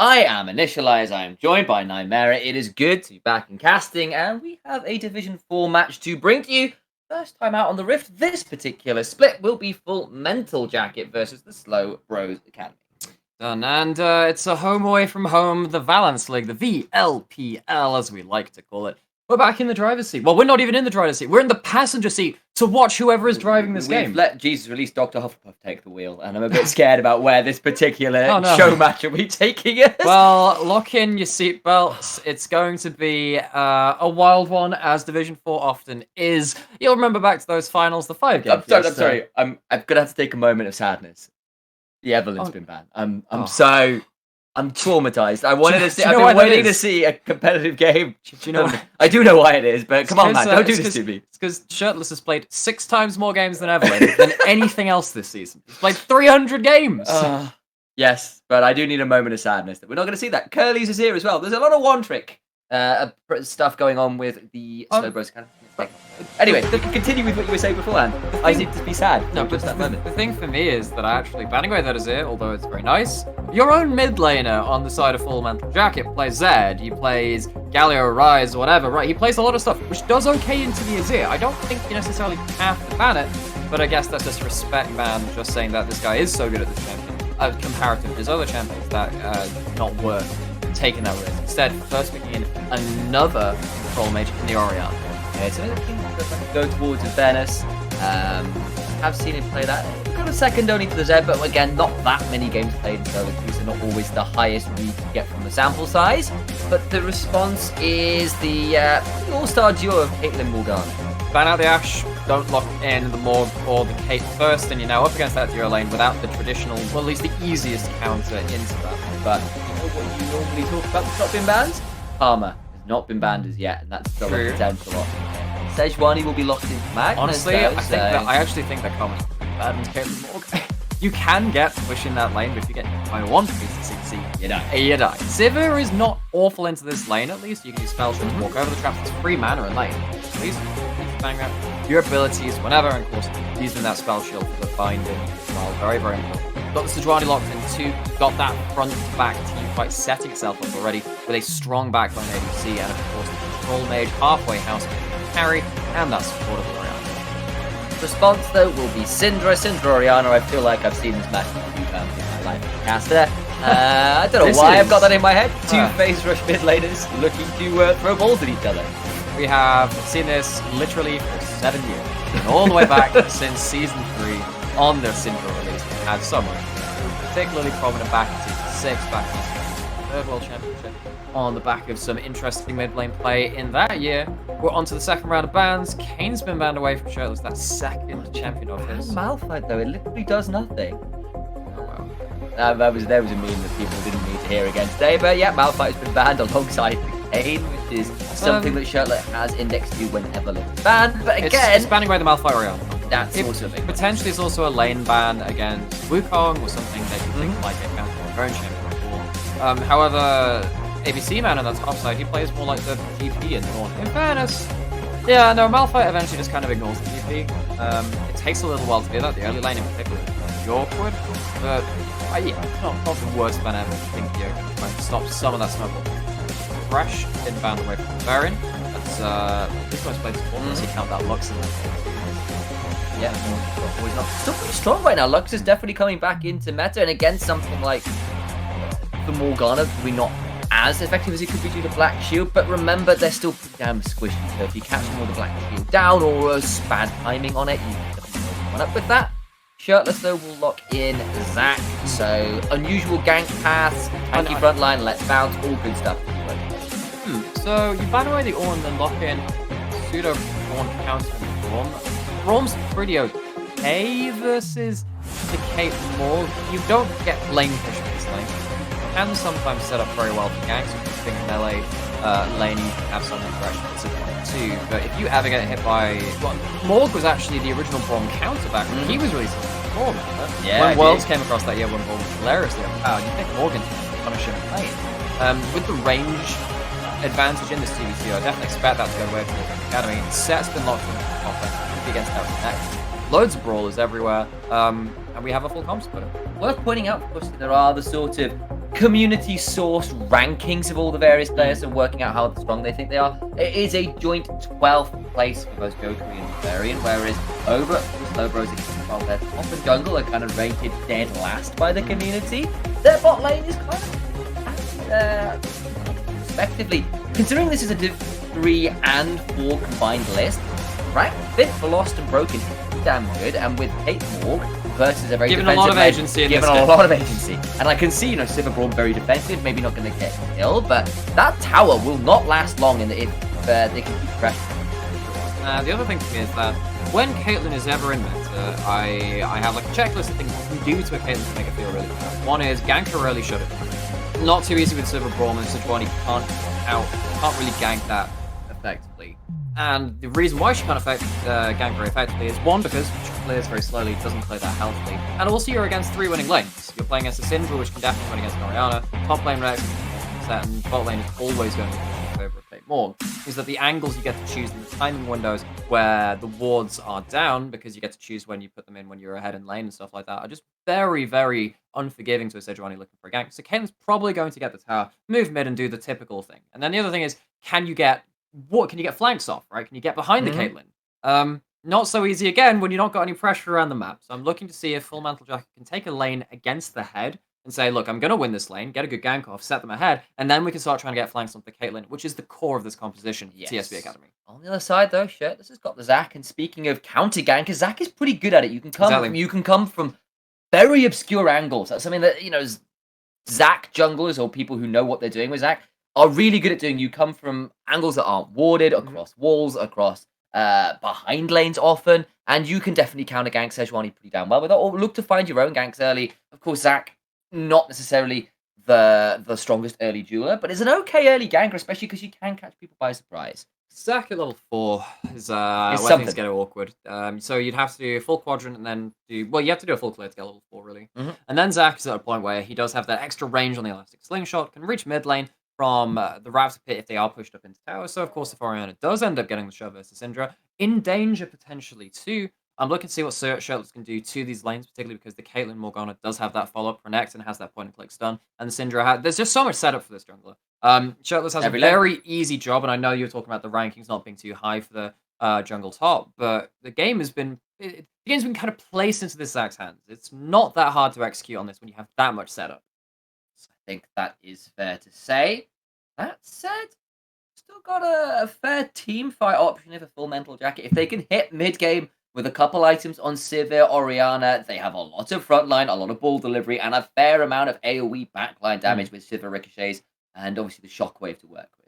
I am Initialize. I am joined by Nightmare. It is good to be back in casting, and we have a Division 4 match to bring to you. First time out on the Rift, this particular split will be full Mental Jacket versus the Slowbros Academy. Done, and it's a home away from home, the Valance League, the VLPL as we like to call it. We're back in the driver's seat. Well, we're not even in the driver's seat. We're in the passenger seat to watch whoever is driving this game. We've let Jesus release Dr. Hufflepuff take the wheel, and I'm a bit scared about where this particular show match will be taking us. Well, lock in your seatbelts. It's going to be a wild one, as Division 4 often is. You'll remember back to those finals, the 5 games. I'm sorry. I'm going to have to take a moment of sadness. The Evelyn's been banned. I'm traumatized. I've been waiting to see a competitive game. Do you know why? I do know why it is, but come on, man, don't do this to me. It's because Shirtless has played 6 times more games than Evelyn than anything else this season. He's played 300 games. Yes, but I do need a moment of sadness that we're not going to see that. Curly's is here as well. There's a lot of one-trick stuff going on with the Slowbros Academy. Anyway, continue with what you were saying beforehand. I seem to be sad. No, but the thing for me is that I actually, banning away that is it, although it's very nice. Your own mid laner on the side of Full Mental Jacket plays Zed. He plays Galio, Rise, whatever, right? He plays a lot of stuff, which does okay into the Azir. I don't think you necessarily have to ban it, but I guess that's just a respect ban, just saying that this guy is so good at this champion, comparative to his other champions, that not worth taking that risk. Instead, first picking in another Troll Mage in the Orion. It's a thing to go towards, in fairness. I've seen him play that. We've got a second only to the Zed, but again, not that many games played in Solo Queue, so not always the highest we can get from the sample size. But the response is the all-star duo of Caitlyn Morgana. Ban out the Ashe, don't lock in the Morg or the Kate first, and you're now up against that duo lane without the traditional, well, at least the easiest counter into that. But you know what you normally talk about that's not been banned? Karma has not been banned as yet, and that's still a potential lot. Sejuani will be locked into Magnus. Honestly, I actually think that Karma's bad in Caitlyn Morg. You can get pushing that lane, but if you get by one piece to succeed, you die. Sivir is not awful into this lane, at least. You can use spell shield to walk over the traps. It's free mana in lane. At least bang around your abilities whenever, and of course, using that spell shield for the binding as well. Very, very important. Got the Sejuani locked in too. Got that front-to-back team fight setting itself up already with a strong backline ADC, and of course, the Control Mage halfway house carry, and that's support of Orianna. Response, though, will be Syndra Orianna. I feel like I've seen this match a few times in my life as a caster. I don't know why I've got that in my head. Two phase rush mid laners looking to throw balls at each other. We have seen this literally for 7 years. And all the way back since Season 3 on the Syndra release. We had so much, particularly prominent back in Season 6, back in the Third World Championship. On the back of some interesting mid lane play in that year. We're on to the second round of bans. Kane's been banned away from Shirtless, that second champion of his. Malphite, though, it literally does nothing. Oh, wow. There was a meme that people didn't need to hear again today, but yeah, Malphite's been banned alongside Kane, which is something that Shirtless has indexed to whenever it's banned. But again, it's banning away the Malphite Orion. That's also a big potentially it's also a lane ban against Wukong, or something that you think might get counted on their own champion. However, ABC man on that top side, he plays more like the GP in the north. In fairness, yeah, no, Malphite eventually just kind of ignores the GP. It takes a little while to do that. The early lane in particular is awkward, but yeah, it's not the worst ban ever. I think you're trying to stop some of that snowball. Fresh in banned away from Baron. That's this guy's played support. Unless you count that Lux in yeah, always not. Still pretty strong right now. Lux is definitely coming back into meta, and against something like the Morgana, we're not as effective as it could be due to Black Shield, but remember, they're still pretty damn squishy, so if you catch them with the Black Shield down or a bad timing on it, you can definitely run up with that. Shirtless, though, will lock in Zac, so unusual gank paths, tanky front line, let's bounce, all good stuff. So you ban away the Ornn and lock in pseudo Ornn counter Braum. Braum's pretty okay versus the Kate Morg. You don't get lane push in this lane. Can sometimes set up very well for ganks. If you think melee lane, you can have some aggression at some point too. But if you ever get hit by... Well, Morg was actually the original Braum counter back when he was released before, remember? Yeah, when Worlds came across that year, when Braum was hilariously overpowered, you pick Morgan to punish him in lane. With the range advantage in this TVC, I definitely expect that to go away from the Academy. Set's been locked in the top lane against House next. Loads of brawlers everywhere, and we have a full comp splitter. Worth pointing out, of course, there are the sort of community source rankings of all the various players and working out how strong they think they are, it is a joint 12th place for both Goku and Varian, whereas over at Slowbros, while their top and jungle are kind of rated dead last by the community, their bot lane is kind of respectively. Considering this is a Div 3 and 4 combined list, rank 5th for Lost and Broken is damn good, and with Kate Morg versus a very given defensive a lot of lane, agency in given this a game. lot of agency. And I can see, Sivir Braum very defensive, maybe not going to get killed, but that tower will not last long if they can keep pressure. The other thing for me is that when Caitlyn is ever in meta, I have like a checklist of things you can do to a Caitlyn to make it feel really bad. One is gank her early, shut it. Not too easy with Sivir Braum and Sejuani can't really gank that effectively. And the reason why she can't gank very effectively is one, because she plays very slowly, doesn't play that healthily, and also you're against 3 winning lanes. You're playing against a Syndra, which can definitely win against Orianna, top lane Rex, and bot lane is always going to be in favor of Kate Morg. Is that the angles you get to choose in the timing windows where the wards are down, because you get to choose when you put them in when you're ahead in lane and stuff like that, are just very, very unforgiving to a Sejuani looking for a gank. So Caitlyn's probably going to get the tower, move mid, and do the typical thing. And then the other thing is, can you get flanks off, right? Can you get behind the Caitlyn? Not so easy again when you've not got any pressure around the map. So I'm looking to see if Full Metal Jacket can take a lane against the head and say, look, I'm going to win this lane, get a good gank off, set them ahead, and then we can start trying to get flanks onto the Caitlyn, which is the core of this composition, yes. TSB Academy. On the other side, though, this has got the Zac, and speaking of counter gankers, Zac is pretty good at it. You can come from very obscure angles. That's something that, Zac junglers or people who know what they're doing with Zac are really good at doing. You come from angles that aren't warded, across walls, across behind lanes often, and you can definitely counter gank Sejuani pretty damn well with it, or look to find your own ganks early. Of course, Zac, not necessarily the strongest early dueler, but is an okay early ganker, especially because you can catch people by surprise. Zac at level 4 is where things get awkward. So you'd have to do a full quadrant and then you have to do a full clear to get level 4, really. And then Zac is at a point where he does have that extra range on the elastic slingshot, can reach mid lane from the Raptor pit if they are pushed up into tower. So, of course, if Orianna does end up getting the shove versus Syndra, in danger potentially too. I'm looking to see what Shirtless can do to these lanes, particularly because the Caitlyn Morgana does have that follow-up connect and has that point-and-click stun, and the Syndra there's just so much setup for this jungler. Shirtless has a very easy job, and I know you were talking about the rankings not being too high for the jungle top, but the game has been the game's been kind of placed into this Zac's hands. It's not that hard to execute on this when you have that much setup. I think that is fair to say. That said, still got a fair team fight option if a Full Metal Jacket. If they can hit mid-game with a couple items on Sivir, Orianna, they have a lot of frontline, a lot of ball delivery, and a fair amount of AoE backline damage with Sivir ricochets, and obviously the shockwave to work with.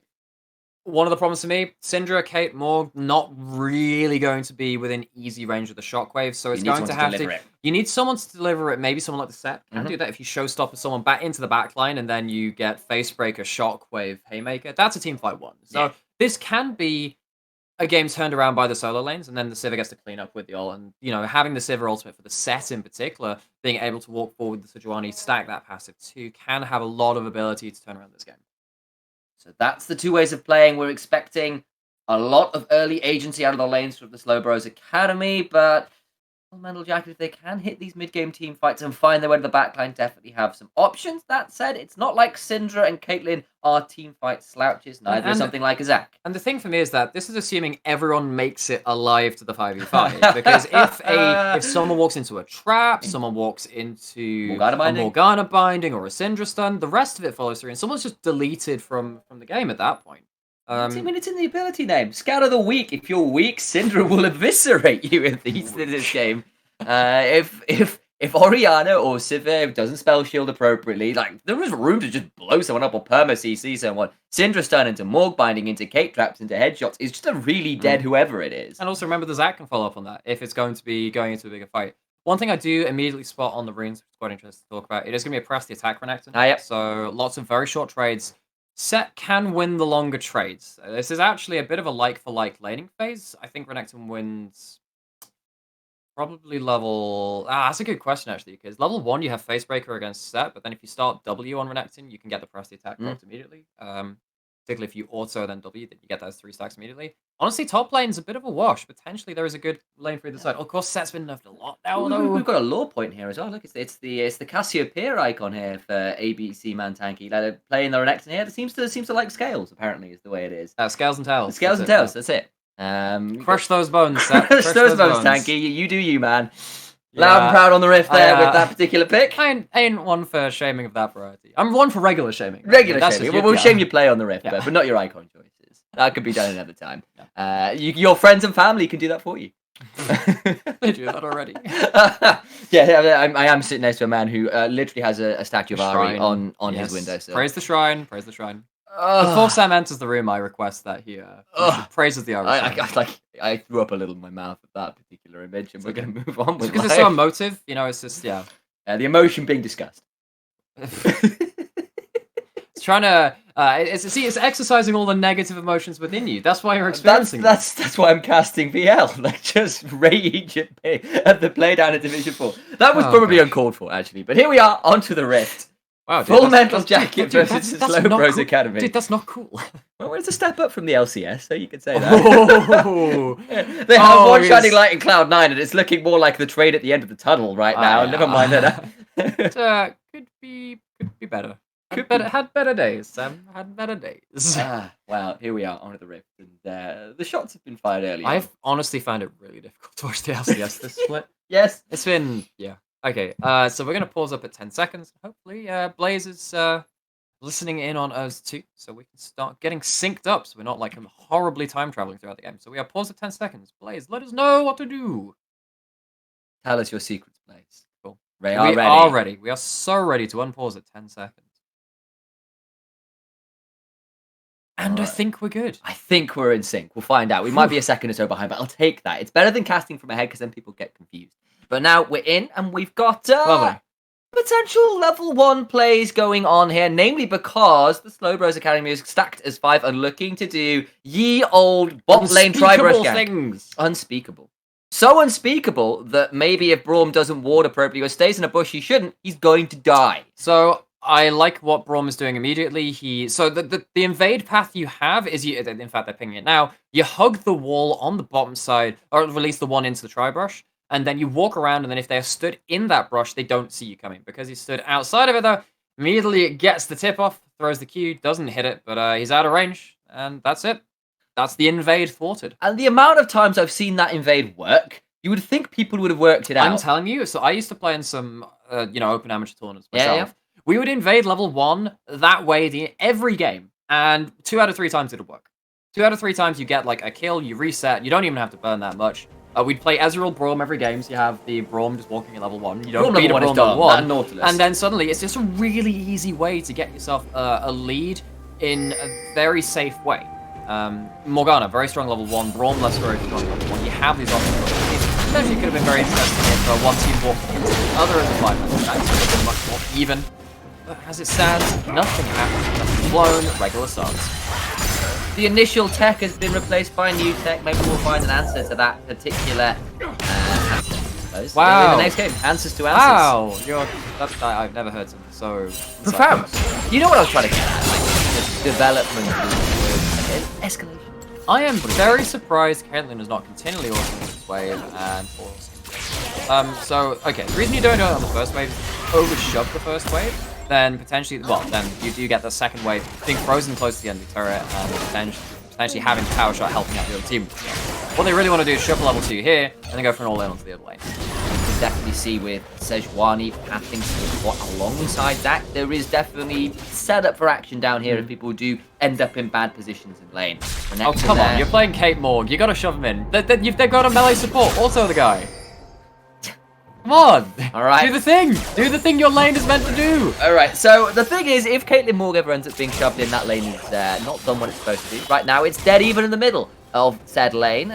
One of the problems for me, Syndra, Kate, Morg, not really going to be within easy range of the shockwave, so it's going to have to... You need someone to deliver it, maybe someone like the set can do that if you showstopper someone back into the backline, and then you get Facebreaker, Shockwave, Haymaker. That's a team fight 1. So this can be a game turned around by the solo lanes, and then the Sivir gets to clean up with the ult, and, having the Sivir ultimate for the set in particular, being able to walk forward with the Sejuani, stack that passive too, can have a lot of ability to turn around this game. So that's the 2 ways of playing. We're expecting a lot of early agency out of the lanes from the Slowbros Academy, but Full Metal Jacket, if they can hit these mid-game team fights and find their way to the backline, definitely have some options. That said, it's not like Syndra and Caitlyn are team fight slouches, neither is something like a Zac. And the thing for me is that this is assuming everyone makes it alive to the 5v5. Because if someone walks into a trap, someone walks into a Morgana binding or a Syndra stun, the rest of it follows through, and someone's just deleted from the game at that point. I mean, it's in the ability name. Scout of the week. If you're weak, Syndra will eviscerate you in this game. If Orianna or Sivir doesn't spell shield appropriately, there is room to just blow someone up or perma CC someone. Syndra stun into Morg binding, into Kate traps, into headshots. It's just a really dead whoever it is. And also remember the Zac can follow up on that if it's going to be going into a bigger fight. One thing I do immediately spot on the runes, which is quite interesting to talk about, it is going to be a press the attack Renekton. So lots of very short trades. Set can win the longer trades. This is actually a bit of a like-for-like laning phase. I think Renekton wins probably level... that's a good question, actually, because level 1 you have Facebreaker against Set, but then if you start W on Renekton, you can get the press the attack dropped immediately. particularly if you auto then W, then you get those 3 stacks immediately. Honestly, top lane's a bit of a wash. Potentially, there is a good lane for either side. Of course, Set's been nerfed a lot now, We've got a lore point here as well. Look, it's the Cassiopeia icon here for ABC Man Tanky. Like playing the Renekton here. It seems to like scales. Apparently, is the way it is. Scales and tails. Scales and tails. That's it. Crush those bones, Set. Crush those bones, Tanky. You do you, man. Loud and proud on the riff there with that particular pick. I ain't one for shaming of that variety. I'm one for regular shaming. Regular shaming. We'll shame your play on the riff, but not your icon choices. That could be done another time. Your friends and family can do that for you. They do that already. I am sitting next to a man who literally has a statue of Ari on his windowsill. Praise the shrine. Praise the shrine. Before Sam enters the room, I request that he praises the Ari. I threw up a little in my mouth at that particular image, and we're going to move on with because it's so emotive. You know, it's just the emotion being discussed. It's trying to it's exercising all the negative emotions within you. That's why you're experiencing that's why I'm casting VL. Like just rage at the playdown in Division 4. That was probably uncalled for actually, but here we are onto the Rift. Wow, dude, Full Metal Jacket versus Slowbros Academy. Dude, that's not cool. Well, it's a step up from the LCS, so you could say that. They have one shining light in Cloud9, and it's looking more like the train at the end of the tunnel right now. Never mind that. Could be better. Had better days, Sam. Had better days. Well, here we are on the Rift, and the shots have been fired earlier. I've honestly found it really difficult to watch the LCS this split. Yes. It's been, Okay, so we're going to pause up at 10 seconds. Hopefully, Blaze is listening in on us too, so we can start getting synced up, so we're not like horribly time traveling throughout the game. So we are paused at 10 seconds. Blaze, let us know what to do. Tell us your secrets, Blaze. Cool. We are ready. We are so ready to unpause at 10 seconds. And I think we're good. I think we're in sync. We'll find out. We might be a second or so behind, but I'll take that. It's better than casting from ahead because then people get confused. But now we're in, and we've got potential level 1 plays going on here, namely because the Slowbros Academy is stacked as 5 and looking to do ye old bot lane tri-brush things. Unspeakable. So unspeakable that maybe if Braum doesn't ward appropriately or stays in a bush he shouldn't, he's going to die. So I like what Braum is doing immediately. The invade path you have is in fact they're pinging it now. You hug the wall on the bottom side, or release the one into the tri-brush. And then you walk around, and then if they're stood in that brush, they don't see you coming. Because he's stood outside of it, though, immediately it gets the tip off, throws the Q, doesn't hit it, but he's out of range, and that's it. That's the invade thwarted. And the amount of times I've seen that invade work, you would think people would have worked it out. I'm telling you, so I used to play in some, open amateur tournaments myself. Yeah. We would invade level 1 that way every game, and 2 out of 3 times it would work. 2 out of 3 times you get like a kill, you reset, you don't even have to burn that much. We'd play Ezreal Braum every game, so you have the Braum just walking at level 1. You don't beat a Braum level 1. And then suddenly, it's just a really easy way to get yourself a lead in a very safe way. Morgana, very strong level 1. Braum, less very strong level 1. You have these options. It actually could have been very interesting if one team walked into the other as a 5-man stack, so it would have been much more even. But as it stands, nothing happens. Nothing blown, regular starts. The initial tech has been replaced by new tech. Maybe we'll find an answer to that particular answer, I suppose. Wow. In the next game. Answers to answers. Wow. I've never heard something so profound. You know what I was trying to get at? Like, development escalation. I am very surprised Caitlyn is not continually ordering this wave and forcing. Okay, the reason you don't do it on the first wave is overshove the first wave. Then potentially, then you do get the second wave being frozen close to the enemy turret and potentially having power shot helping out the other team. What they really want to do is shove level 2 here and then go for an all-in onto the other lane. You can definitely see with Sejuani pathing alongside that, there is definitely setup for action down here if people do end up in bad positions in lane. Oh, come on, you're playing Kate Morg, you gotta shove him in. They've got a melee support, auto the guy. Come on! Alright. Do the thing! Do the thing your lane is meant to do! Alright, so the thing is, if Caitlyn Morg ever ends up being shoved in, that lane is not done what it's supposed to do. Right now, it's dead even in the middle of said lane.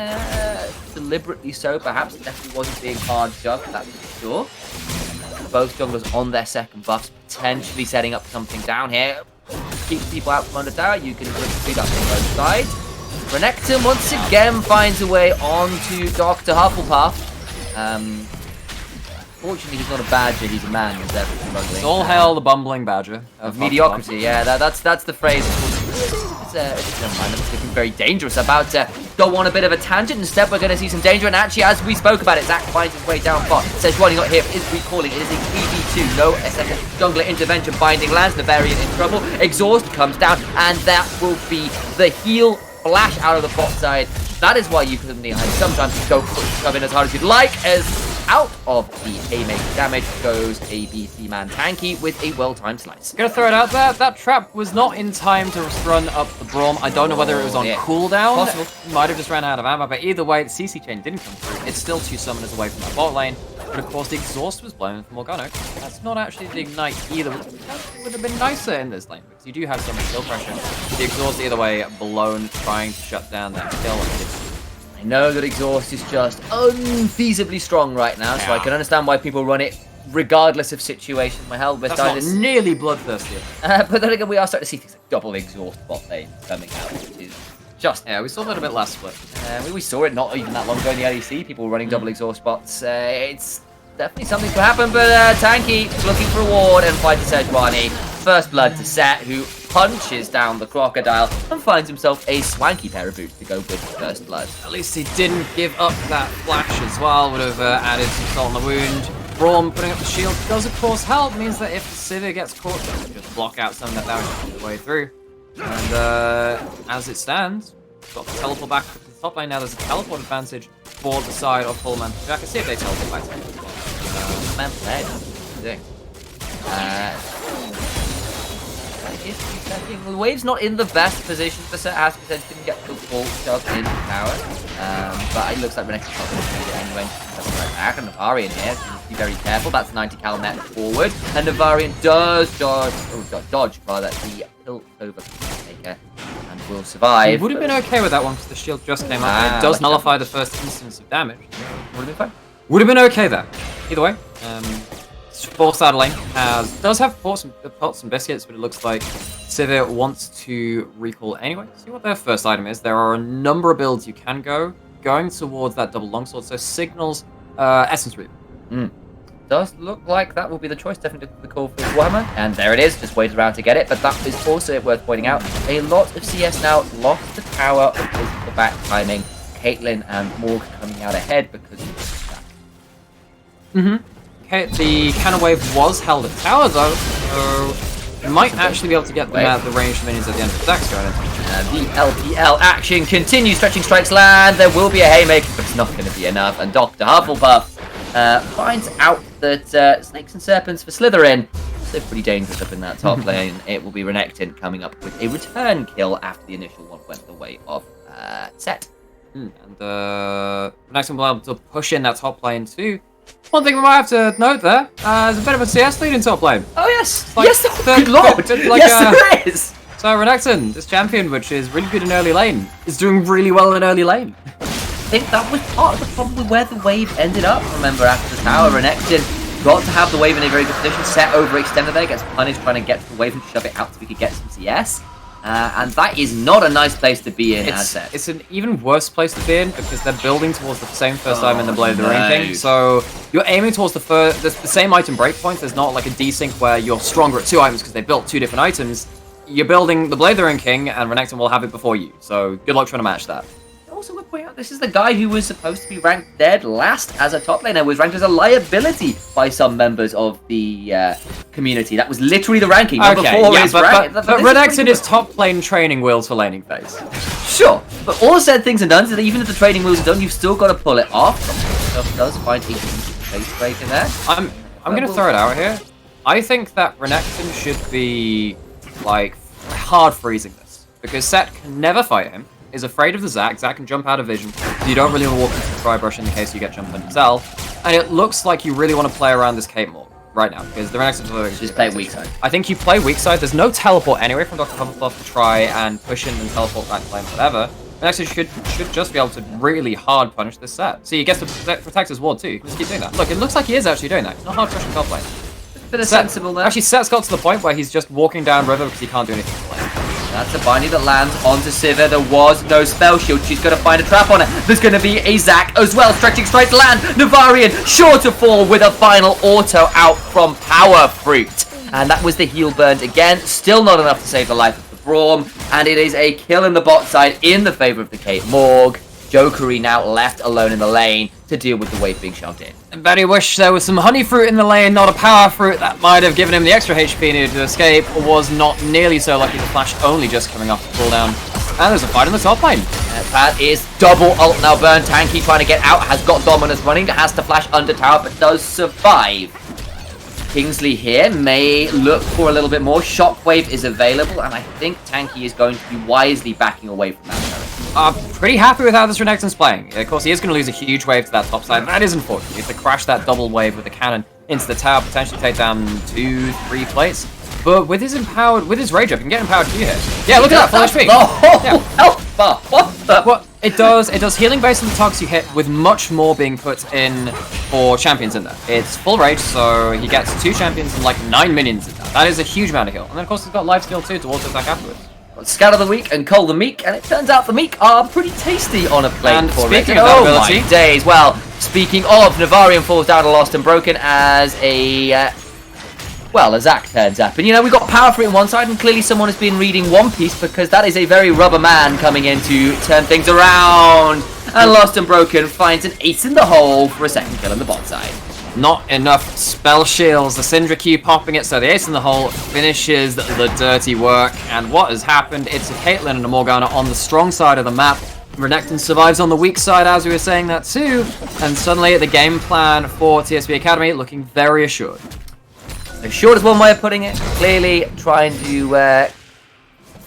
Deliberately so, perhaps. It definitely wasn't being hard shoved, that's for sure. Both junglers on their second buffs, potentially setting up something down here. Keep people out from under tower. You can see that on both sides. Renekton once again finds a way onto Dr. Hufflepuff. Fortunately, he's not a badger, he's a man who's definitely struggling. It's all hail the bumbling badger. Of mediocrity, yeah, that's the phrase. never mind, that's looking very dangerous. About to go on a bit of a tangent. Instead, we're going to see some danger. And actually, as we spoke about it, Zac finds his way down bot. Says running not here is recalling. It is a 3v2. No second jungler intervention. Binding lands. Navarian in trouble. Exhaust comes down. And that will be the heal flash out of the bot side. That is why you can sometimes go shove in as hard as you'd like, as out of the haymaker damage goes ABC man Tanky with a well-timed slice. Gonna throw it out there. That trap was not in time to run up the Braum. I don't know whether it was on cooldown. Possible. Might have just ran out of ammo, but either way, the CC chain didn't come through. It's still 2 summoners away from that bot lane. But of course, the exhaust was blown from Morgano. That's not actually the ignite either. It would have been nicer in this lane because you do have so much kill pressure. The exhaust either way blown, trying to shut down that kill. I know that exhaust is just unfeasibly strong right now, so I can understand why people run it regardless of situation. My hell, that's not nearly bloodthirsty. But then again, we are starting to see things like double exhaust bot lane coming out, which is just... Yeah, we saw that a bit last split. We saw it not even that long ago in the LEC, people running double exhaust bots. It's definitely something to happen, but Tanky looking for a ward and finds Sejuani. First blood to Set, who punches down the crocodile and finds himself a swanky pair of boots to go with first blood. At least he didn't give up that flash as well. Would have added some salt on the wound. Braum putting up the shield does of course help. Means that if Sivir gets caught, just block out some of that damage on the way through. And as it stands, got the teleport back to the top lane. Now there's a teleport advantage for the side of full man. I can see if they teleport back to man, the wave's not in the best position for Set. Has potentially can get the ball shot in tower, but it looks like Renekton's not going to do it anyway. Right back, and Navarian here needs to be very careful. That's 90 cal net forward, and Navarian does dodge rather the tilt over Maker, and will survive. He would have been okay with that one because the shield just came up. It does nullify the first instance of damage. Would have been fine. Would have been okay there. Either way. Fourth side lane does have pots and biscuits, but it looks like Sivir wants to recall anyway. See what their first item is. There are a number of builds you can go. Going towards that double longsword, so signals Essence Reaver. Does look like that will be the choice, definitely the call for Warhammer. And there it is, just wait around to get it. But that is also worth pointing out. A lot of CS now lost the tower because of the back timing. Caitlyn and Morg coming out ahead because of that. Okay, the cannon wave was held at tower though, so you might actually be able to get them at the ranged minions at the end of Zac's going in. The LPL action continues, stretching strikes land. There will be a haymaker, but it's not going to be enough. And Dr. Hufflepuff finds out that Snakes and Serpents for Slytherin also pretty dangerous up in that top lane. It will be Renekton coming up with a return kill after the initial one went the way of Set. And Renekton will be able to push in that top lane too. One thing we might have to note there, there's a bit of a CS lead in top lane. Oh yes, like yes, good lord, yes there is. So Renekton, this champion, which is really good in early lane, is doing really well in early lane. I think that was part of probably where the wave ended up. Remember, after the tower, Renekton got to have the wave in a very good position. Set overextended there, gets punished trying to get to the wave and shove it out so we could get some CS. And that is not a nice place to be in. It's an even worse place to be in because they're building towards the same first item in the Blade of the Ring King. So you're aiming towards the same item breakpoint. There's not like a desync where you're stronger at 2 items because they built 2 different items. You're building the Blade of the Ring King, and Renekton will have it before you. So good luck trying to match that. Also, would point out this is the guy who was supposed to be ranked dead last as a top laner, was ranked as a liability by some members of the community. That was literally the ranking. Okay, yeah, but Renekton is top lane training wheels for laning phase. Sure, but all said things and done, so that even if the training wheels are done, you've still got to pull it off. Does find a face break in there. I'm going to throw it out here. I think that Renekton should be like hard freezing this because Set can never fight him. Is afraid of the Zac. Zac can jump out of vision. So you don't really want to walk into the Cry Brush in the case you get jumped on yourself. And it looks like you really want to play around this cape more right now because the next just play weak side. I think you play weak side. There's no teleport anyway from Dr. Hufflepuff to try and push in and teleport back to lane, whatever. Next, should just be able to really hard punish this Set. See, he gets to protect his ward too. You can just keep doing that. Look, it looks like he is actually doing that. He's not hard pushing top lane. Bit of sensible there. Actually, Set's got to the point where he's just walking down river because he can't do anything to lane. That's a binding that lands onto Sivir. There was no spell shield. She's going to find a trap on it. There's going to be a Zac as well. Stretching straight to land. Navarian sure to fall with a final auto out from Power Fruit. And that was the heal burned again. Still not enough to save the life of the Braum, and it is a kill in the bot side in the favor of the Kate Morg. Jokery now left alone in the lane to deal with the wave being shoved in. I bet he wished there was some honey fruit in the lane, not a power fruit that might have given him the extra HP needed to escape, or was not nearly so lucky. The flash only just coming off the cooldown. And there's a fight in the top lane. That is double ult now burn. Tanky trying to get out, has got Dominus running, has to flash under tower, but does survive. Kingsley here may look for a little bit more. Shockwave is available, and I think Tanky is going to be wisely backing away from that turret. Pretty happy with how this Renekton's playing. Of course, he is going to lose a huge wave to that top side. That is unfortunate. He has to crash that double wave with the cannon into the tower, potentially take down 2-3 plates. But with his rage up, he can get empowered Q here. Yeah, look at that, full HP. Oh, health bar. What the? Well, it does healing based on the targets you hit, with much more being put in for champions in there. It's full rage, so he gets 2 champions and like 9 minions in there. That is a huge amount of heal. And then of course he's got life steal too to auto attack afterwards. Scatter the Weak and Cull the Meek, and it turns out the Meek are pretty tasty on a plate. And for speaking it. of that Oh ability, my days. Well, speaking of, Navarian falls down to Lost and Broken as a Zac turns up. And you know, we've got power for it on one side, and clearly someone has been reading One Piece, because that is a very rubber man coming in to turn things around. And Lost and Broken finds an ace in the hole for a second kill on the bot side. Not enough spell shields. The Syndra Q popping it, so the ace in the hole finishes the dirty work. And what has happened? It's a Caitlyn and a Morgana on the strong side of the map. Renekton survives on the weak side, as we were saying that too. And suddenly the game plan for TSB Academy looking very assured. Assured is one way of putting it. Clearly trying to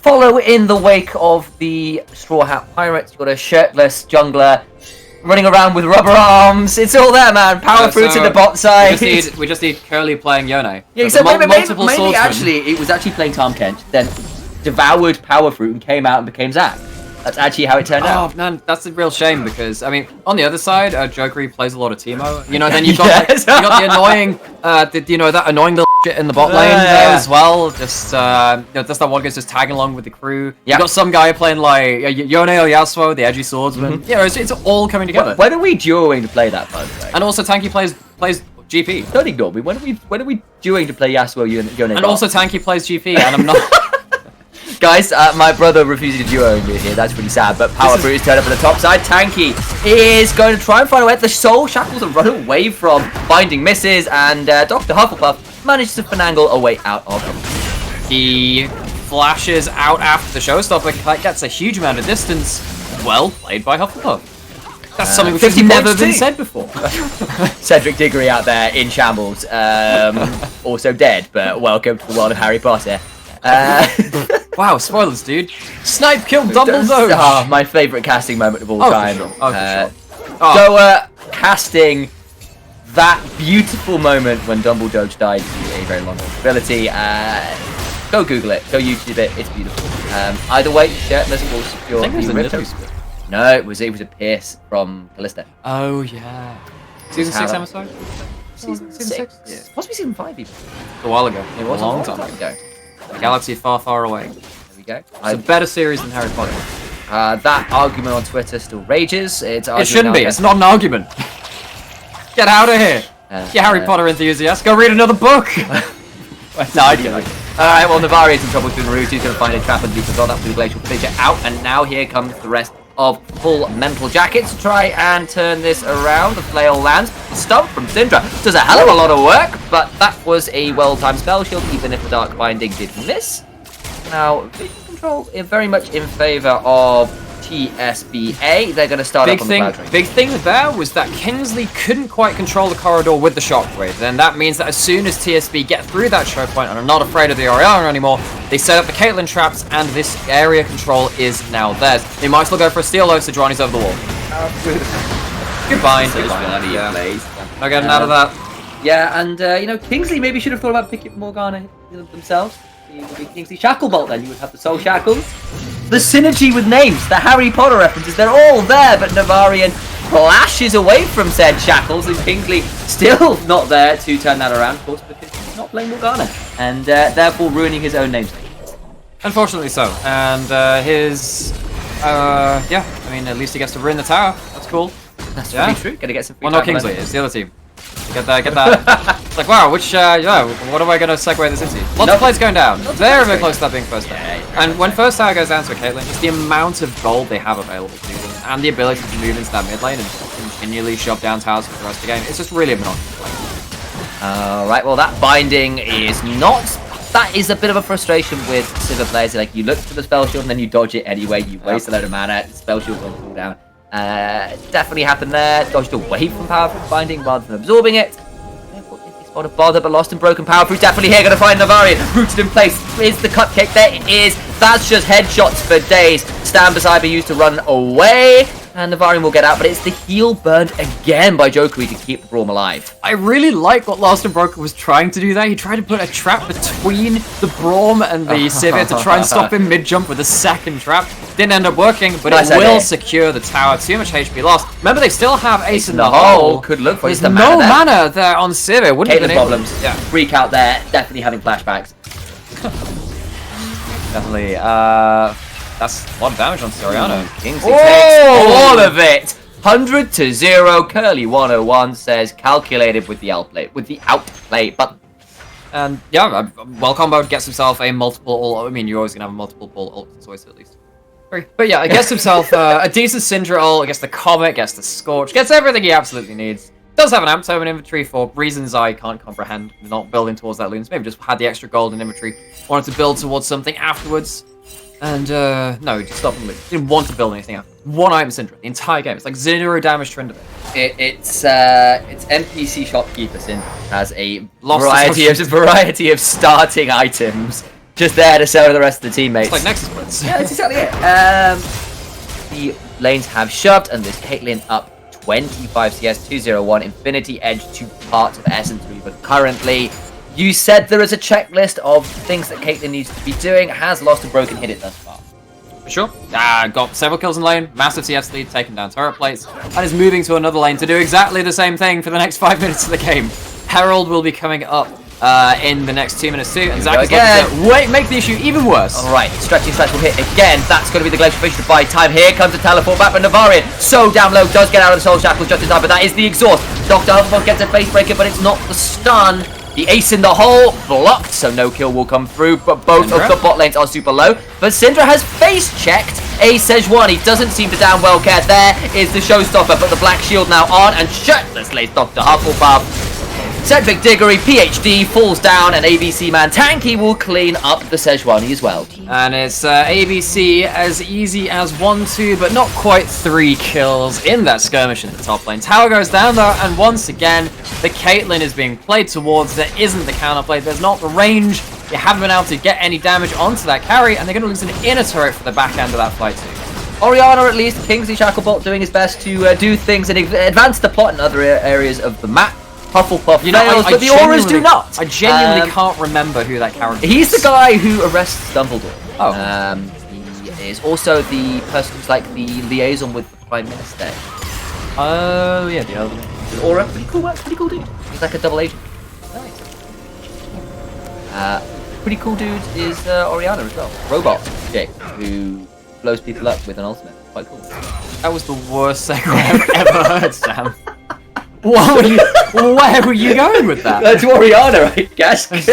follow in the wake of the Straw Hat Pirates. You've got a shirtless jungler running around with rubber arms. It's all there, man. Power fruits in the bot side. We just need Curly playing Yone. Yeah, except maybe actually, it was actually playing Tahm Kench, then devoured Power Fruit and came out and became Zac. That's actually how it turned out. Oh man, that's a real shame, because I mean, on the other side, Jokery plays a lot of Teemo. You know, then you've got Yes. you got the annoying, that annoying little shit in the bot lane there as well. Just just that one guy's just tagging along with the crew. Yep. You got some guy playing like Yone or Yasuo, the edgy swordsman. Yeah, it's all coming together. When are we duoing to play that, by the way? And also Tanky plays GP. Don't ignore me. When are we duoing to play Yasuo, Yone? And also Tanky plays GP, and I'm not. Guys, my brother refusing to duo me here. That's pretty sad. But Power Fruit is turned up on the top side. Tanky is going to try and find a way. The Soul Shackles are run away from. Binding misses, and Dr. Hufflepuff manages to finagle a way out of them. He flashes out after the showstopper, gets a huge amount of distance. Well played by Hufflepuff. That's something which has never been said before. Cedric Diggory out there in shambles. Also dead, but welcome to the world of Harry Potter. Wow, spoilers, dude. Snipe killed Dumbledore. Oh, my favourite casting moment of all time. For sure. So, casting that beautiful moment when Dumbledore died to a very long ability. Go Google it. Go YouTube it. It's beautiful. Either way, shirtless will secure the rift. No, it was a Pierce from Callisto. Oh yeah. Season 6 episode? Season 6? Yeah. Possibly season 5 even. A while ago. It was a long time ago. A galaxy far, far away. There we go. It's a better series than Harry Potter. That argument on Twitter still rages. It shouldn't be. It's not an argument. Get out of here. You Harry Potter enthusiast. Go read another book. No, I don't. Alright, well, Navarian's in trouble with the route. He's going to find a trap and because of that, the glacial fissure out. And now here comes the rest of full mental jackets to try and turn this around. The flail lands. Stump from Syndra does a hell of a lot of work, but that was a well-timed spell shield, even if the Dark Binding did miss. Now, vision control is very much in favour of TSBA. They're going to start up on the Cloud Train. Big thing there was that Kingsley couldn't quite control the corridor with the shockwave. Then that means that as soon as TSB get through that choke point and are not afraid of the Orianna anymore, they set up the Caitlyn traps, and this area control is now theirs. They might as well go for a steal though, so Johnny's over the wall. Goodbye. Not getting out of that. Yeah, and Kingsley maybe should have thought about picking Morgana themselves. It would be Kingsley Shacklebolt then. You would have the Soul Shackles. The synergy with names, the Harry Potter references, they're all there, but Navarian flashes away from said shackles, and Kingsley still not there to turn that around, of course, because he's not playing Morgana, and therefore ruining his own namesake. Unfortunately so, and at least he gets to ruin the tower. That's cool. That's pretty true. Gonna get some free Well, not Kingsley, it's the other team. Get that. It's like, wow, which, yeah, what am I going to segue this into? Lots of plays going down. Very, very close to that being first down. And when first tower goes down to a Caitlyn, it's the amount of gold they have available to them and the ability to move into that mid lane and continually shove down towers for the rest of the game. It's just really obnoxious. Alright, well that binding is not... That is a bit of a frustration with Sivir players. Like, you look for the spell shield and then you dodge it anyway. You waste a load of mana, the spell shield won't cool down. Definitely happened there. Dodged away from powerful binding rather than absorbing it. Spot of bother, but lost and broken power through. Definitely here, gonna find Navarian. Rooted in place. Is the cupcake? There it is. That's just headshots for days. Stand beside me used to run away. And Navarian will get out, but it's the heal burned again by Jokery to keep the Braum alive. I really like what Lost and Broken was trying to do there. He tried to put a trap between the Braum and the Sivir to try and stop him mid-jump with a second trap. Didn't end up working, but it will secure the tower. Too much HP lost. Remember, they still have Ace in the hole. Could look for There's no mana there on Sivir. Wouldn't have been problems. Yeah. Freak out there. Definitely having flashbacks. Definitely. That's a lot of damage on Soriano. Kingsley takes all of it. 100-0. Curly 101 says calculated with the outplay. But and yeah, well comboed, gets himself a multiple. I mean, you're always gonna have a multiple pull ult choice at least. But yeah, gets himself a decent Syndra ult. Gets the Comet, gets the Scorch, gets everything he absolutely needs. Does have an amp tome in inventory for reasons I can't comprehend. Not building towards that loons. Maybe just had the extra gold in inventory. Wanted to build towards something afterwards. And, no, he just stopped and didn't want to build anything after. One item Syndra, the entire game. It's like 0 damage to end of it. It's NPC shopkeeper Syndra has a variety of starting items just there to sell to the rest of the teammates. It's like Nexus Blitz. Yeah, that's exactly it. The lanes have shoved, and there's Caitlyn up 25 CS, 201, Infinity Edge to part of Essence Reaver currently. You said there is a checklist of things that Caitlyn needs to be doing. Has Lost and Broken hit it thus far? For sure. Got several kills in lane, massive CS lead, taking down turret plates, and is moving to another lane to do exactly the same thing for the next 5 minutes of the game. Herald will be coming up in the next 2 minutes too, and Zach is looking to make the issue even worse. Alright, stretching slash will hit again. That's going to be the Glacial Fish to buy time. Here comes a teleport back, but Navarian so down low does get out of the Soul Shackles just in time, but that is the exhaust. Dr. Hufflepuff gets a face breaker, but it's not the stun. The ace in the hole, blocked, so no kill will come through, but both of the bot lanes are super low. But Syndra has face-checked a Sejuani. He doesn't seem to down well care. There is the showstopper, but the Black Shield now on, and shirtless lays Dr. Hufflepuff. Cedric Diggory, PhD, falls down, and ABC man Tanky will clean up the Sejuani as well. And it's ABC as easy as 1-2, but not quite 3 kills in that skirmish in the top lane. Tower goes down though, and once again, the Caitlyn is being played towards. There isn't the counterplay, there's not the range. You haven't been able to get any damage onto that carry, and they're going to lose an inner turret for the back end of that fight too. Orianna, at least, Kingsley Shacklebolt doing his best to do things and advance the plot in other areas of the map. Hufflepuff fails, but the auras do not. I genuinely can't remember who that character is. He's the guy who arrests Dumbledore. Oh. He is also the person who's like the liaison with the Prime Minister. Oh, yeah, the other one. Aura, pretty cool dude. He's like a double agent. Nice. Pretty cool dude is Orianna as well. Robot chick who blows people up with an ultimate. Quite cool. That was the worst segue I've ever heard, Sam. Where were you going with that? That's Orianna, I guess. It's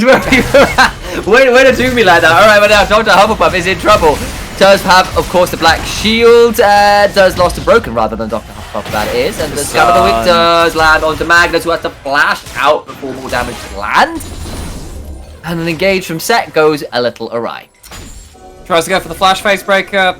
where people are. Way to do me like that. Alright, but now Dr. Hufflepuff is in trouble. Does have, of course, the Black Shield. Does Lost and Broken rather than Dr. Hufflepuff, that is. And the Scab of the Week does land onto Magnus, who has to flash out before more damage land. And an engage from Set goes a little awry. Tries to go for the flash face breaker.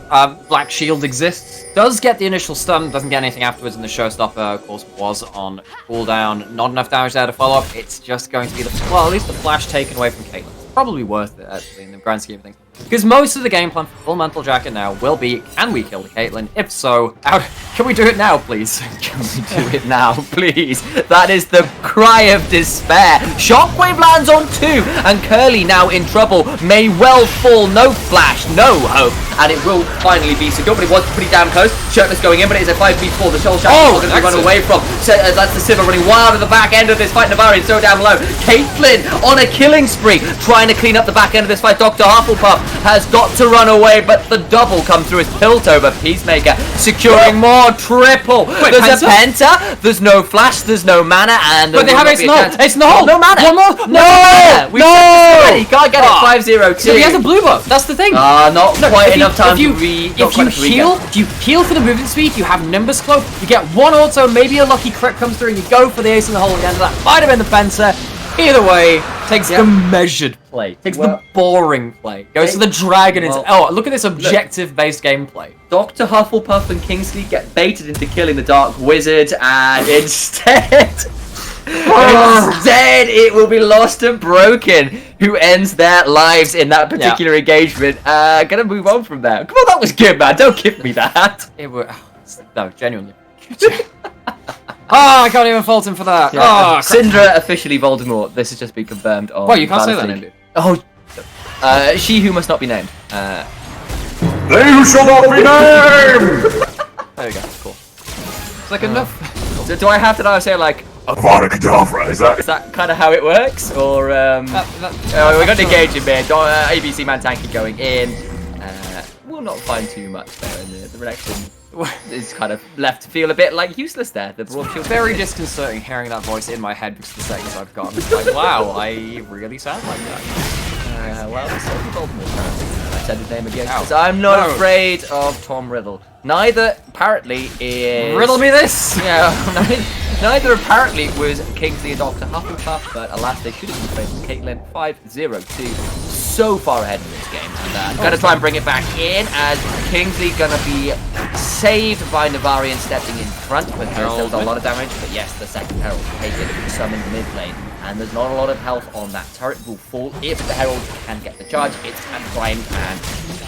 Black Shield exists. Does get the initial stun. Doesn't get anything afterwards. And the showstopper, of course, was on cooldown. Not enough damage there to follow up. It's just going to be at least the flash taken away from Caitlyn. It's probably worth it, actually, in the grand scheme of things. Because most of the game plan for Full Mental Jacket now will be, can we kill the Caitlyn? If so, can we do it now, please? Can we do it now, please? That is the cry of despair. Shockwave lands on 2, and Curly now in trouble. May well fall, no flash, no hope. and it will finally be secure, but it was pretty damn close. Shirtless going in, but it is a 5v4. The Soul Shadow is going to be run away from. So, that's the Sivir running wild at the back end of this fight. Navarian so down low. Caitlyn on a killing spree, trying to clean up the back end of this fight. Dr. Hufflepuff has got to run away, but the double comes through as Piltover. Peacemaker securing more. Triple. Wait, there's a Penta. There's no flash. There's no mana, and but they have Ace Null. Ace Null. No mana. One more. No. He can't get it. 5-0-2. So he has a blue buff. That's the thing. Not quite enough time If you heal for the movement speed, you have Nimbus Cloak, you get one auto, maybe a lucky crit comes through, and you go for the ace in the hole at the end of that. Might have been the Penta. Either way, takes the measured play. Takes the boring play. Goes to the dragon. Look at this objective-based gameplay. Dr. Hufflepuff and Kingsley get baited into killing the Dark Wizard, and instead it will be Lost and Broken who ends their lives in that particular engagement. Gonna move on from there. Come on, that was good, man. Don't give me that. No, genuinely. I can't even fault him for that. Yeah. Syndra officially Voldemort. This has just been confirmed on. Well, you can't say that name, dude. Oh, she who must not be named. They who shall not be named! There we go. Cool. Is that good enough? So do I have to now say like Avada Kedavra, is that kind of how it works, or we got to engage him here. ABC Man Tanky going in. We'll not find too much there in the direction. Is kind of left to feel a bit like useless there. The broad shield. Very disconcerting hearing that voice in my head because the seconds I've gone. Like, wow, I really sound like that. Well, it's Voldemort. I said his name again because I'm not afraid of Tom Riddle. Neither apparently is. Riddle me this. Yeah. Neither apparently was Kingsley and Dr. Hufflepuff, but alas, they should have been playing with Caitlyn. 5-0-2. So far ahead in this game. And I'm going to try and bring it back in as Kingsley going to be saved by Navarian stepping in front, but there's still a lot of damage. But yes, the second Herald taken, summoned mid lane, and there's not a lot of health on that turret. Will fall if the Herald can get the charge. It's at prime, and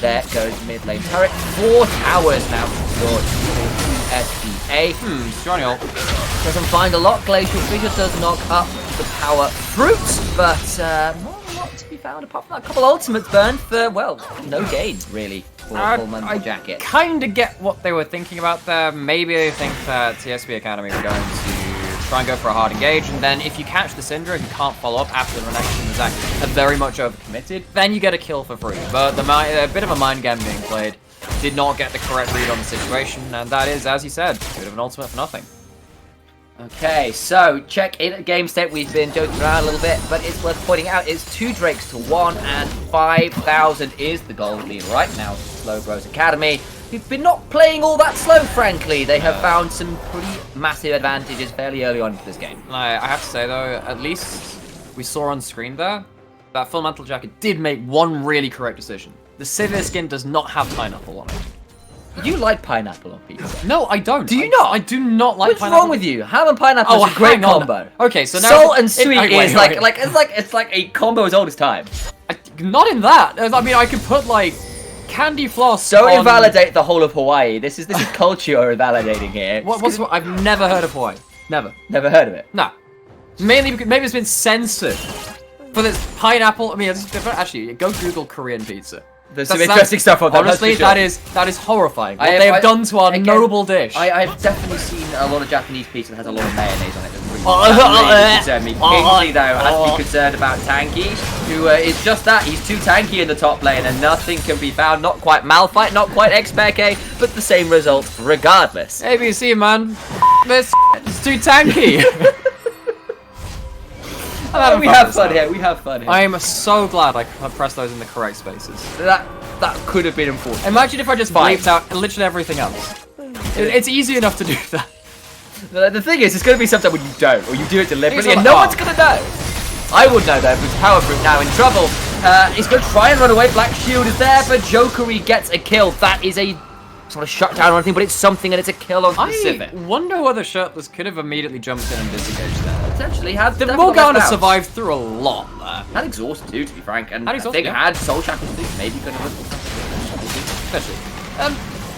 there goes mid lane turret. 4 towers now secured for SPA. Johnny ult. Doesn't find a lot. Glacial Fissure does knock up the power fruit, but not a lot to be found apart from that. A couple ultimates burned for, well, no gain, really, for Full Jacket. Kind of get what they were thinking about there. Maybe they think that TSB Academy were going to try and go for a hard engage, and then if you catch the Syndra and you can't follow up after the reaction is actually very much overcommitted, then you get a kill for free. But a bit of a mind game being played. Did not get the correct read on the situation, and that is, as you said, a bit of an ultimate for nothing. Okay, so check in at game state. We've been joking around a little bit, but it's worth pointing out it's 2 Drakes to 1, and 5,000 is the gold lead right now for Slowbros Academy. Who've been not playing all that slow, frankly. They have found some pretty massive advantages fairly early on into this game. I have to say, though, at least we saw on screen there, that Full Metal Jacket did make one really correct decision. The Sivir skin does not have pineapple on it. You like pineapple on pizza? No, I don't. Do you not? I do not like What's pineapple. What's wrong with you? Ham and pineapple is a great combo. Okay, so now salt and sweet is it's like a combo as old as time. Not in that. I mean, I could put like candy floss. Don't invalidate the whole of Hawaii. This is culture you're invalidating here. I've never heard of Hawaii. Never heard of it. No. Mainly because maybe it's been censored for this pineapple. I mean, actually, go Google Korean pizza. There's some interesting stuff on that. Honestly, that is horrifying. What they have done to our noble dish. I've definitely seen a lot of Japanese pizza that has a lot of mayonnaise on it. That really concerned me. Kingsley, though, has to be concerned about Tanky, who is just that. He's too tanky in the top lane, and nothing can be found. Not quite Malphite, not quite XPK, but the same result regardless. ABC, man. This is too tanky. We have fun here. We have fun here. I am so glad I pressed those in the correct spaces. That could have been important. Imagine if I just bleeped out literally everything else. It's easy enough to do that. The thing is, it's going to be something when you don't, or you do it deliberately, and no one's going to know. I would know though, because Power Fruit now in trouble. He's going to try and run away. Black Shield is there, but Jokery gets a kill. That is a sort of shutdown or anything, but it's something, and it's a kill on Pacific. I wonder whether Shirtless could have immediately jumped in and disengaged there. Potentially the Morgana survived through a lot there. Had exhausted too, to be frank, and I think had Soul Shackles too. Maybe could have. Especially.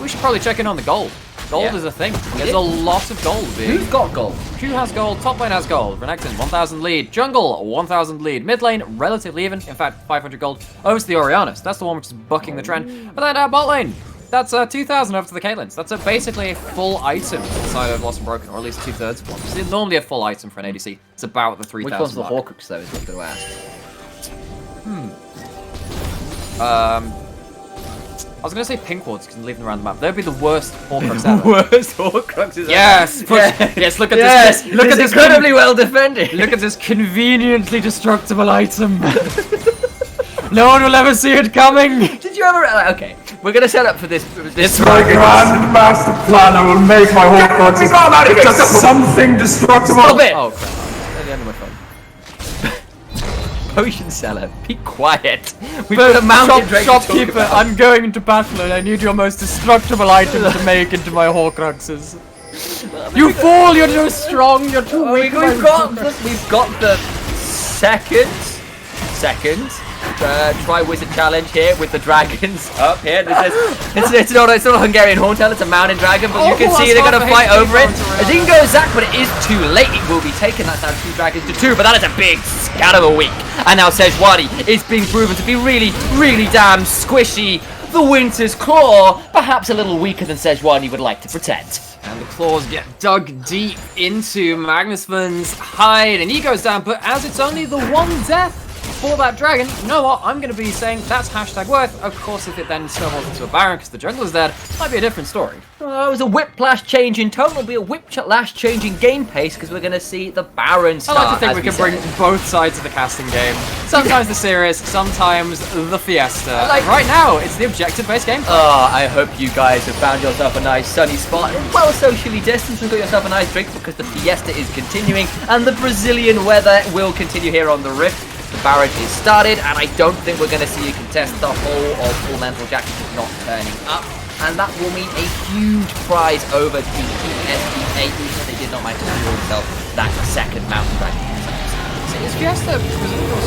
We should probably check in on the gold. Gold is a thing. There's a lot of gold being... Who's got gold? Q has gold, top lane has gold. Renekton, 1,000 lead. Jungle, 1,000 lead. Mid lane, relatively even. In fact, 500 gold. Over to the Orianus. That's the one which is bucking the trend. But then bot lane, that's 2,000 over to the Caitlyn's. That's basically a full item inside of Lost and Broken, or at least 2/3 of one. It's normally a full item for an ADC. It's about the 3,000 Which one's the mark. Horcrux, though, is what you've got to ask. I was going to say pink wards, because you can leave them around the map. That would be the worst Horcrux ever. Worst Horcruxes Yes! Yes, look at this. Look at this incredibly well defended. Look at this conveniently destructible item. No one will ever see it coming. Did you ever... okay, we're going to set up for this... It's My grand master plan, I will make my Horcruxes just something destructible. Stop it! Oh crap. At the end of my phone. Potion seller, be quiet. We've got a mountain drake to talk Shopkeeper, about. I'm going into battle and I need your most destructible item to make into my Horcruxes. You fool! You're too strong. You're too weak. We've got the second try wizard challenge here with the dragons up here. It's not a Hungarian Horntail, it's a mountain dragon, but you can see they're going to fight over it. Zingo Zack, but it is too late. It will be taken. That's now 2 dragons to 2, but that is a big scat of the week. And now Sejuani is being proven to be really, really damn squishy. The Winter's Claw, perhaps a little weaker than Sejuani would like to pretend. And the claws get dug deep into Magnusman's hide, and he goes down. But as it's only the one death for that dragon, you know what? I'm going to be saying that's hashtag worth. Of course, if it then snowballs into a Baron because the jungler's dead, might be a different story. It was a whiplash change in tone. It'll be a whiplash change in game pace because we're going to see the Baron I start. like to think we can bring both sides of the casting game. Sometimes the serious, sometimes the fiesta. Right now, it's the objective-based game. I hope you guys have found yourself a nice sunny spot, well socially distanced, and got yourself a nice drink because the fiesta is continuing and the Brazilian weather will continue here on the Rift. The Baron is started, and I don't think we're going to see you contest the whole of Full Mental Jacket not turning up. And that will mean a huge prize over to TSDA, even if they did not manage to secure themselves that second mountain dragon. Is fiesta Brazilian or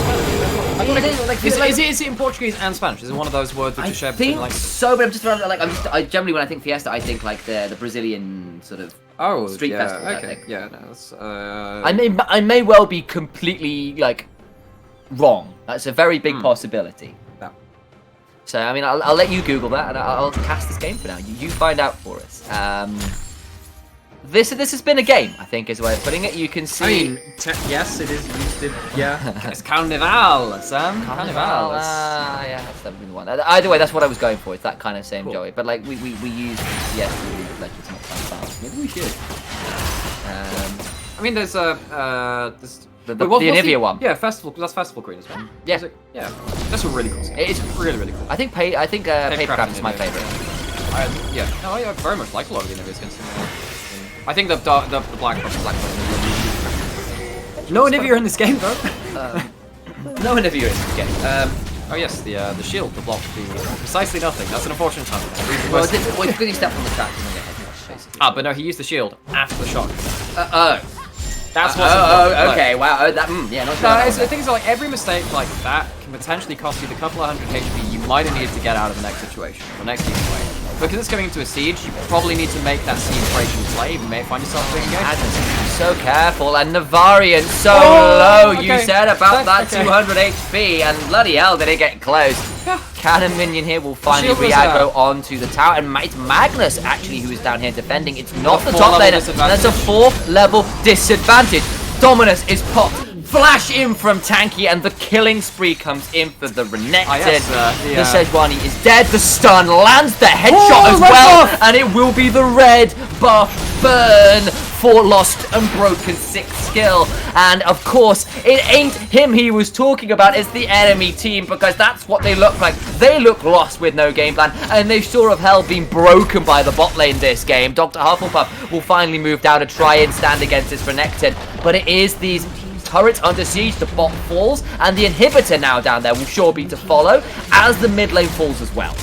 Spanish? Is it in Portuguese and Spanish? Is it one of those words that you share between, like... so, but I generally, when I think fiesta, I think like the Brazilian sort of street festival. Okay, yeah, no, that's... I may well be completely like wrong. That's a very big possibility. No. So I mean, I'll let you Google that, and I'll cast this game for now. You find out for us. This has been a game, I think, is the way of putting it. You can see. I mean, yes, it is used in, yeah. It's Carnival, Sam. Carnival. That's- Yeah, that's definitely the one. Either way, that's what I was going for. It's that kind of same Joey. But like we use yes, like it's not Carnival. Maybe we should. I mean, there's The what's Anivia one. Yeah, festival. That's Festival Queen as well. Yeah. Yeah, that's a really cool skin. It's really, really cool. I think Papercraft is my favorite. Yeah, no, I very much like a lot of the Anivia skins. I think the black one. No Anivia in this game though. No Anivia in this game. Oh yes, the shield to block the precisely nothing. That's an unfortunate time. Well, it's good he stepped on the track and then get headshot. Ah, but no, he used the shield after the shot. That's what's okay, wow. Yeah, not sure. No, the thing is, like, every mistake like that can potentially cost you the couple of hundred HP you might have needed to get out of the next situation, or next game away. Because it's going into a siege, you probably need to make that siege breaking play. You may find yourself being engaged. So careful, and Navarian so low. You said about that 200 HP, and bloody hell, did it get close. Yeah. Cannon minion here will finally re-aggro onto the tower, and it's Magnus actually who is down here defending. It's not the top laner, that's a 4th level disadvantage. Dominus is popped. Flash in from Tanky, and the killing spree comes in for the Renekton. The Sejuani is dead. The stun lands the headshot as well, and it will be the red buff burn for Lost and Broken 6 skill. And of course, it ain't him he was talking about, it's the enemy team, because that's what they look like. They look lost with no game plan, and they've sure of hell been broken by the bot lane this game. Dr. Hufflepuff will finally move down to try and stand against this Renekton, but it is these turrets under siege, the bot falls, and the inhibitor now down there will sure be to follow as the mid lane falls as well.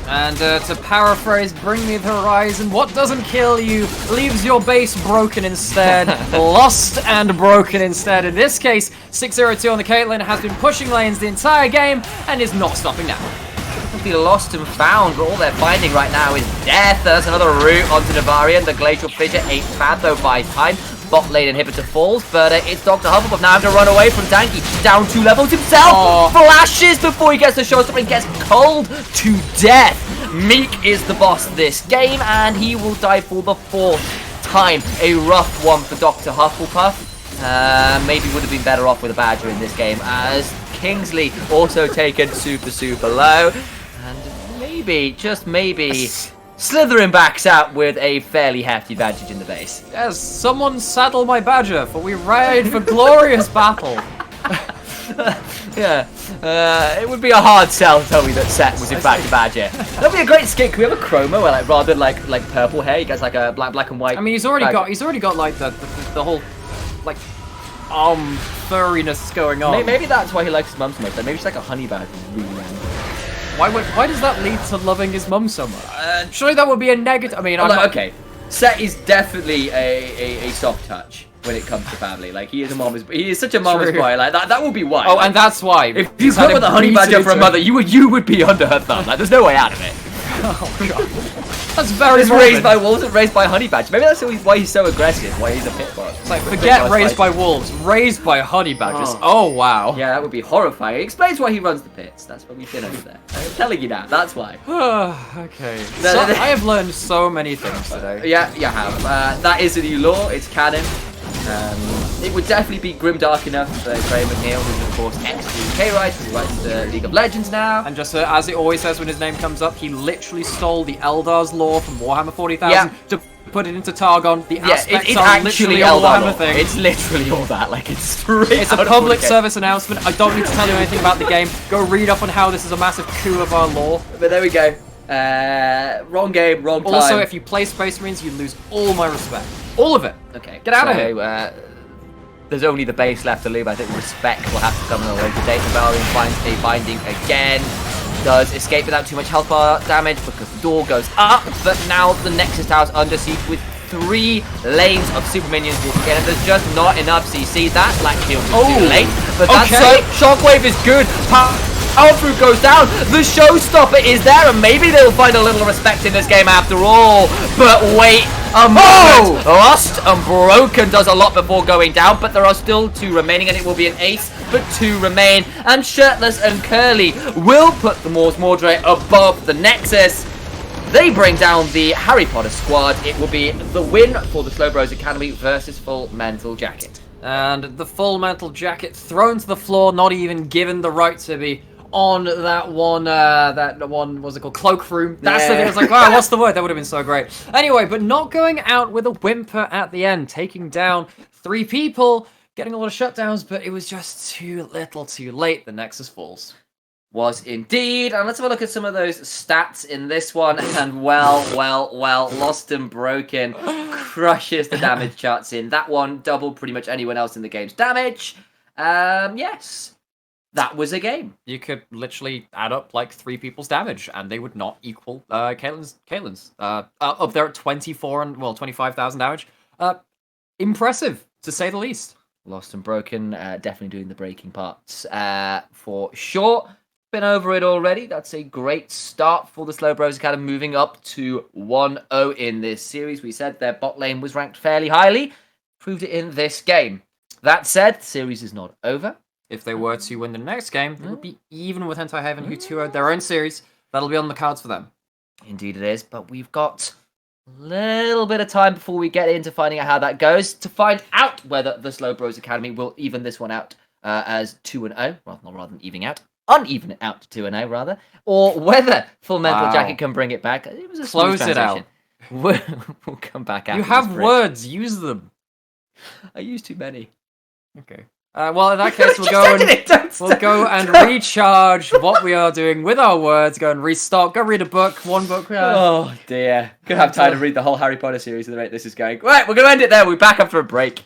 And to paraphrase Bring Me the Horizon, what doesn't kill you leaves your base broken instead. Lost and broken instead. In this case, 6-0-2 on the Caitlyn has been pushing lanes the entire game and is not stopping now. be lost and found, but all they're finding right now is death. There's another route onto Navarian. The Glacial Fissure ain't bad, though, by time. Bot lane inhibitor falls, but it's Dr. Hufflepuff now having to run away from Tanky. Down 2 levels himself. Flashes before he gets the showstopper and gets cold to death. Meek is the boss this game, and he will die for the 4th time. A rough one for Dr. Hufflepuff. Maybe would have been better off with a Badger in this game, as Kingsley also taken super low. And maybe, just maybe, Slytherin backs out with a fairly hefty advantage in the base. Yes, someone saddle my Badger, for we ride for glorious battle. Yeah, it would be a hard sell to tell me that Set was in fact a Badger. That'd be a great skin. Can we have a chroma where, like, rather than like purple hair, he gets like a black and white? I mean, he's already got like the whole like furriness going on. Maybe that's why he likes his mum so much. Like, maybe she's like a honey badger. Really random. Why does that lead to loving his mum so much? Surely that would be a negative. I mean, okay, Set is definitely a soft touch when it comes to family. Like, he is such a mama's boy. Like that would be why. Oh, and that's why. If you grew up with a honey badger for a mother, you would be under her thumb. Like, there's no way out of it. Oh god, that's very. It's raised by wolves and raised by honey badgers. Maybe that's why he's so aggressive. Why he's a pit boss. It's like, forget raised by wolves, raised by honey badgers. Oh wow. Yeah, that would be horrifying. It explains why he runs the pits. That's why we've been over there. I'm telling you now. That's why. Okay. So, I have learned so many things today. Yeah, you have. That is a new law. It's canon. It would definitely be grimdark enough for Graham McNeil, who's of course ex-UK writer, who writes the League of Legends now. And just as it always says when his name comes up, he literally stole the Eldar's lore from Warhammer 40,000 to put it into Targon. The aspects it's are actually literally all Warhammer things. It's literally all that. Like, it's straight. It's a public service announcement. I don't need to tell you anything about the game. Go read up on how this is a massive coup of our lore. But there we go. Wrong game, wrong time. Also, if you play Space Marines, you lose all my respect. All of it. Okay. Get out of here. There's only the base left to lose. I think respect will have to come in a later date. Navarian finds a binding again. Does escape without too much health bar damage because the door goes up. But now the Nexus Tower's under siege with 3 lanes of super minions walking in, and there's just not enough CC. That Black Shield is too late. But that's okay. Shockwave is good. Power through goes down. The showstopper is there, and maybe they'll find a little respect in this game after all. But wait a moment. Lost and Broken does a lot before going down, but there are still 2 remaining, and it will be an ace, but 2 remain. And Shirtless and Curly will put the Mors Mordre above the Nexus. They bring down the Harry Potter squad. It will be the win for the Slowbros Academy versus Full Metal Jacket. And the Full Metal Jacket thrown to the floor, not even given the right to be on that one, what's it called, cloakroom. That's the thing. I was like, wow, what's the word? That would have been so great. Anyway, but not going out with a whimper at the end, taking down 3 people, getting a lot of shutdowns, but it was just too little, too late. The Nexus falls. Was indeed. And let's have a look at some of those stats in this one. And well, Lost and Broken crushes the damage charts in that one. Doubled pretty much anyone else in the game's damage. Yes. That was a game. You could literally add up like 3 people's damage, and they would not equal Caitlin's. Up there at 25,000 damage. Impressive, to say the least. Lost and Broken, definitely doing the breaking parts for sure. Been over it already. That's a great start for the Slowbros Academy, moving up to 1-0 in this series. We said their bot lane was ranked fairly highly. Proved it in this game. That said, the series is not over. If they were to win the next game, it would be even with Hentai Haven, who 2-0'd their own series. That'll be on the cards for them. Indeed it is, but we've got a little bit of time before we get into finding out how that goes to find out whether the Slowbros Academy will even this one out as 2-0, rather than uneven it out to 2-0 rather, or whether Full Metal Jacket can bring it back. It was a smooth transition. Close it out. We'll come back after You have this break. words, use them. I use too many. Okay. Well, in that case, we'll go and recharge what we are doing with our words. Go and restart. Go read a book. One book. Oh dear. Gonna have time to read the whole Harry Potter series at the rate this is going. Right, we're gonna end it there. We're back after a break.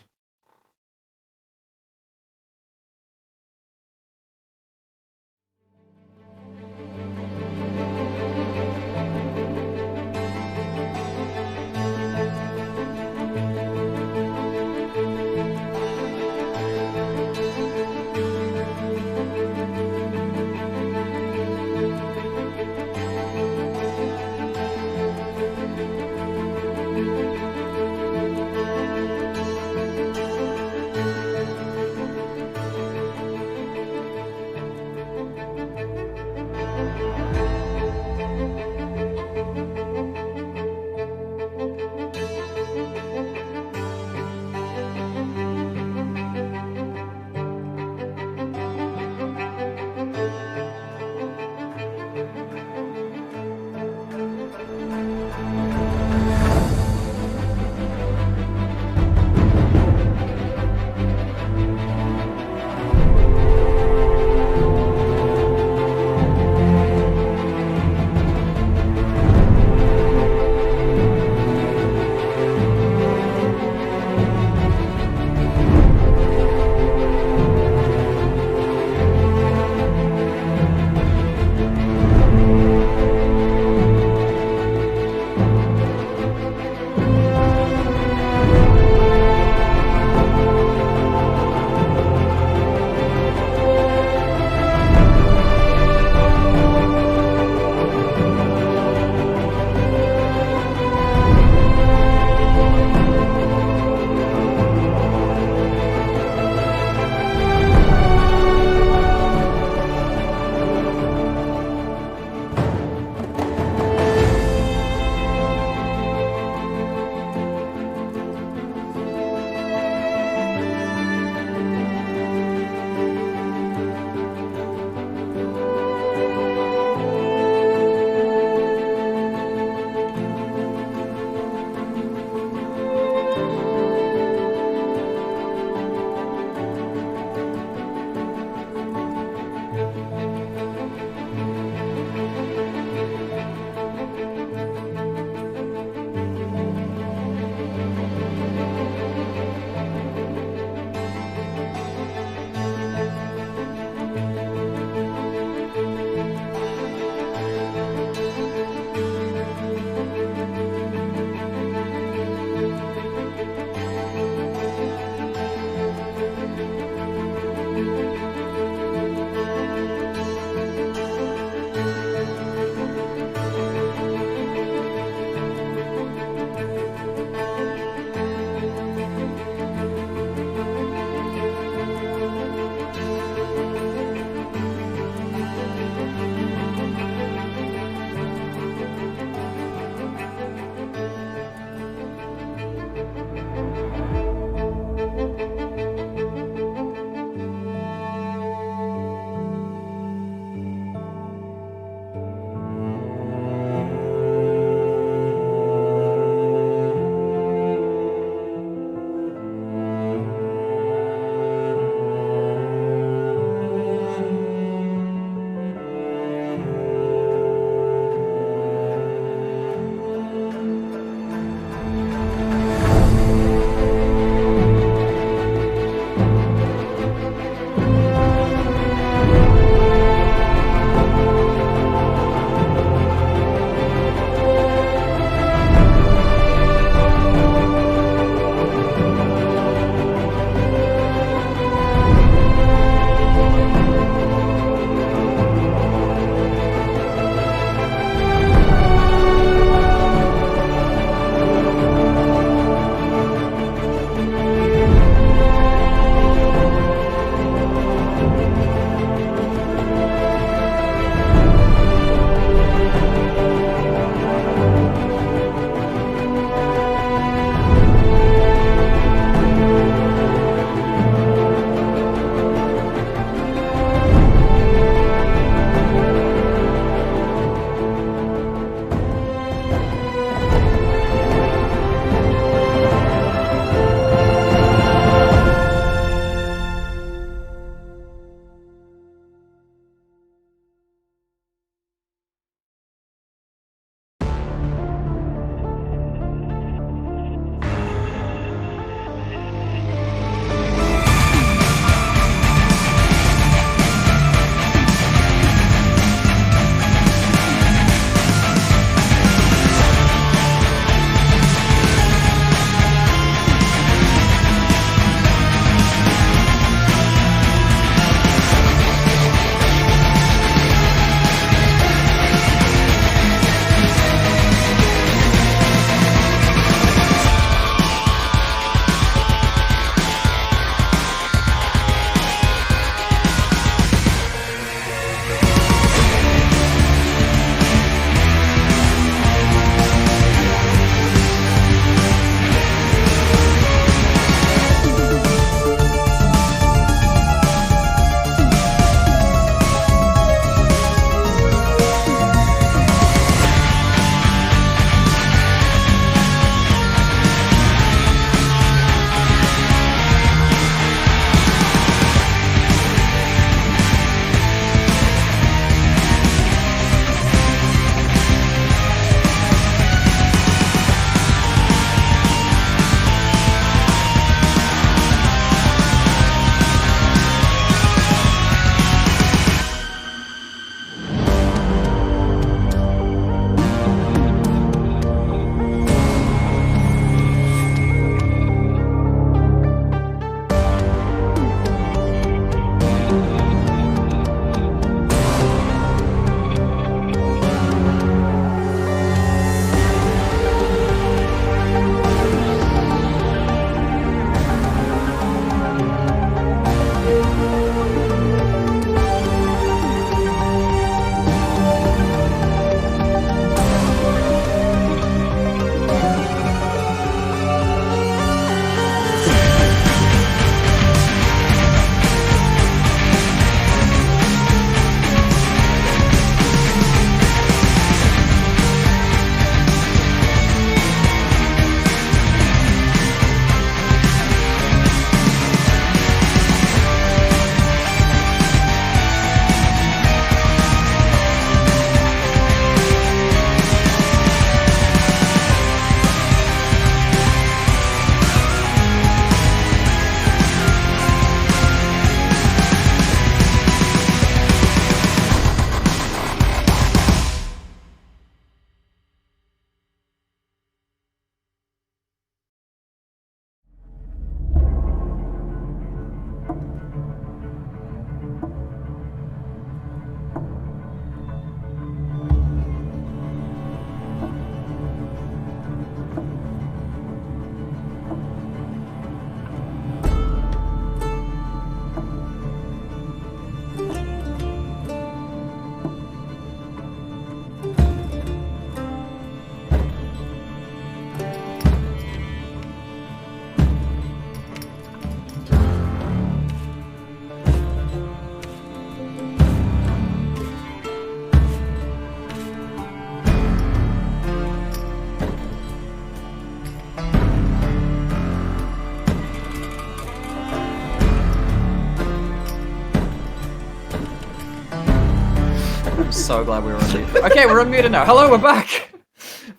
I'm so glad we were unmuted. Okay, we're unmuted now. Hello, we're back.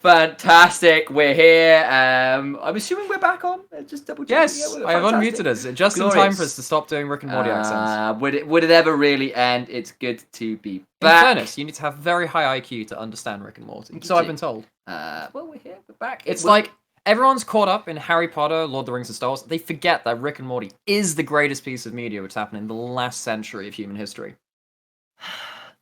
Fantastic, we're here. I'm assuming we're back on. Just double check. Yes, I have unmuted us just in time for us to stop doing Rick and Morty accents. Would it ever really end? It's good to be In back. fairness, you need to have very high IQ to understand Rick and Morty. So I've been told. Well, we're here. We're back. It's like everyone's caught up in Harry Potter, Lord of the Rings, and Star Wars. They forget that Rick and Morty is the greatest piece of media which happened in the last century of human history.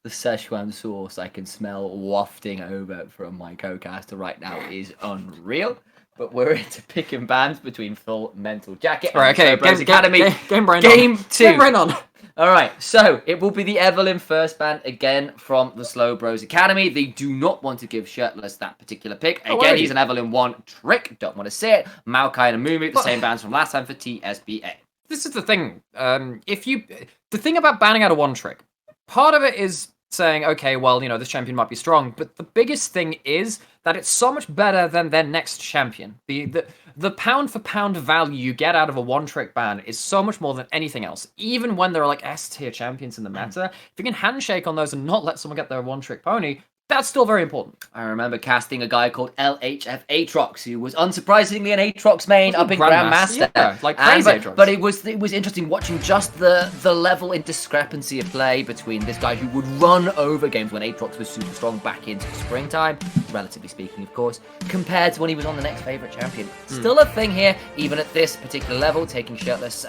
The Szechuan sauce I can smell wafting over from my co-caster right now is unreal. But we're into picking bands between Full Mental Jacket and Slowbros Academy. Game brain Game on. 2. Game brain on. All right, so it will be the Evelyn first band again from the Slowbros Academy. They do not want to give Shirtless that particular pick. Again, he's an Evelyn 1 trick. Don't want to say it. Maokai and Amumu, the same bands from last time for TSBA. This is the thing. The thing about banning out a one trick, part of it is saying, okay, well, this champion might be strong, but the biggest thing is that it's so much better than their next champion. The pound for pound value you get out of a one trick ban is so much more than anything else. Even when there are like S tier champions in the meta, if you can handshake on those and not let someone get their one trick pony, that's still very important. I remember casting a guy called LHF Aatrox, who was unsurprisingly an Aatrox main up in Grandmaster. Yeah, like crazy Aatrox. But it was interesting watching just the level in discrepancy of play between this guy who would run over games when Aatrox was super strong back into springtime, relatively speaking, of course, compared to when he was on the next favourite champion. Still a thing here, even at this particular level, taking Shirtless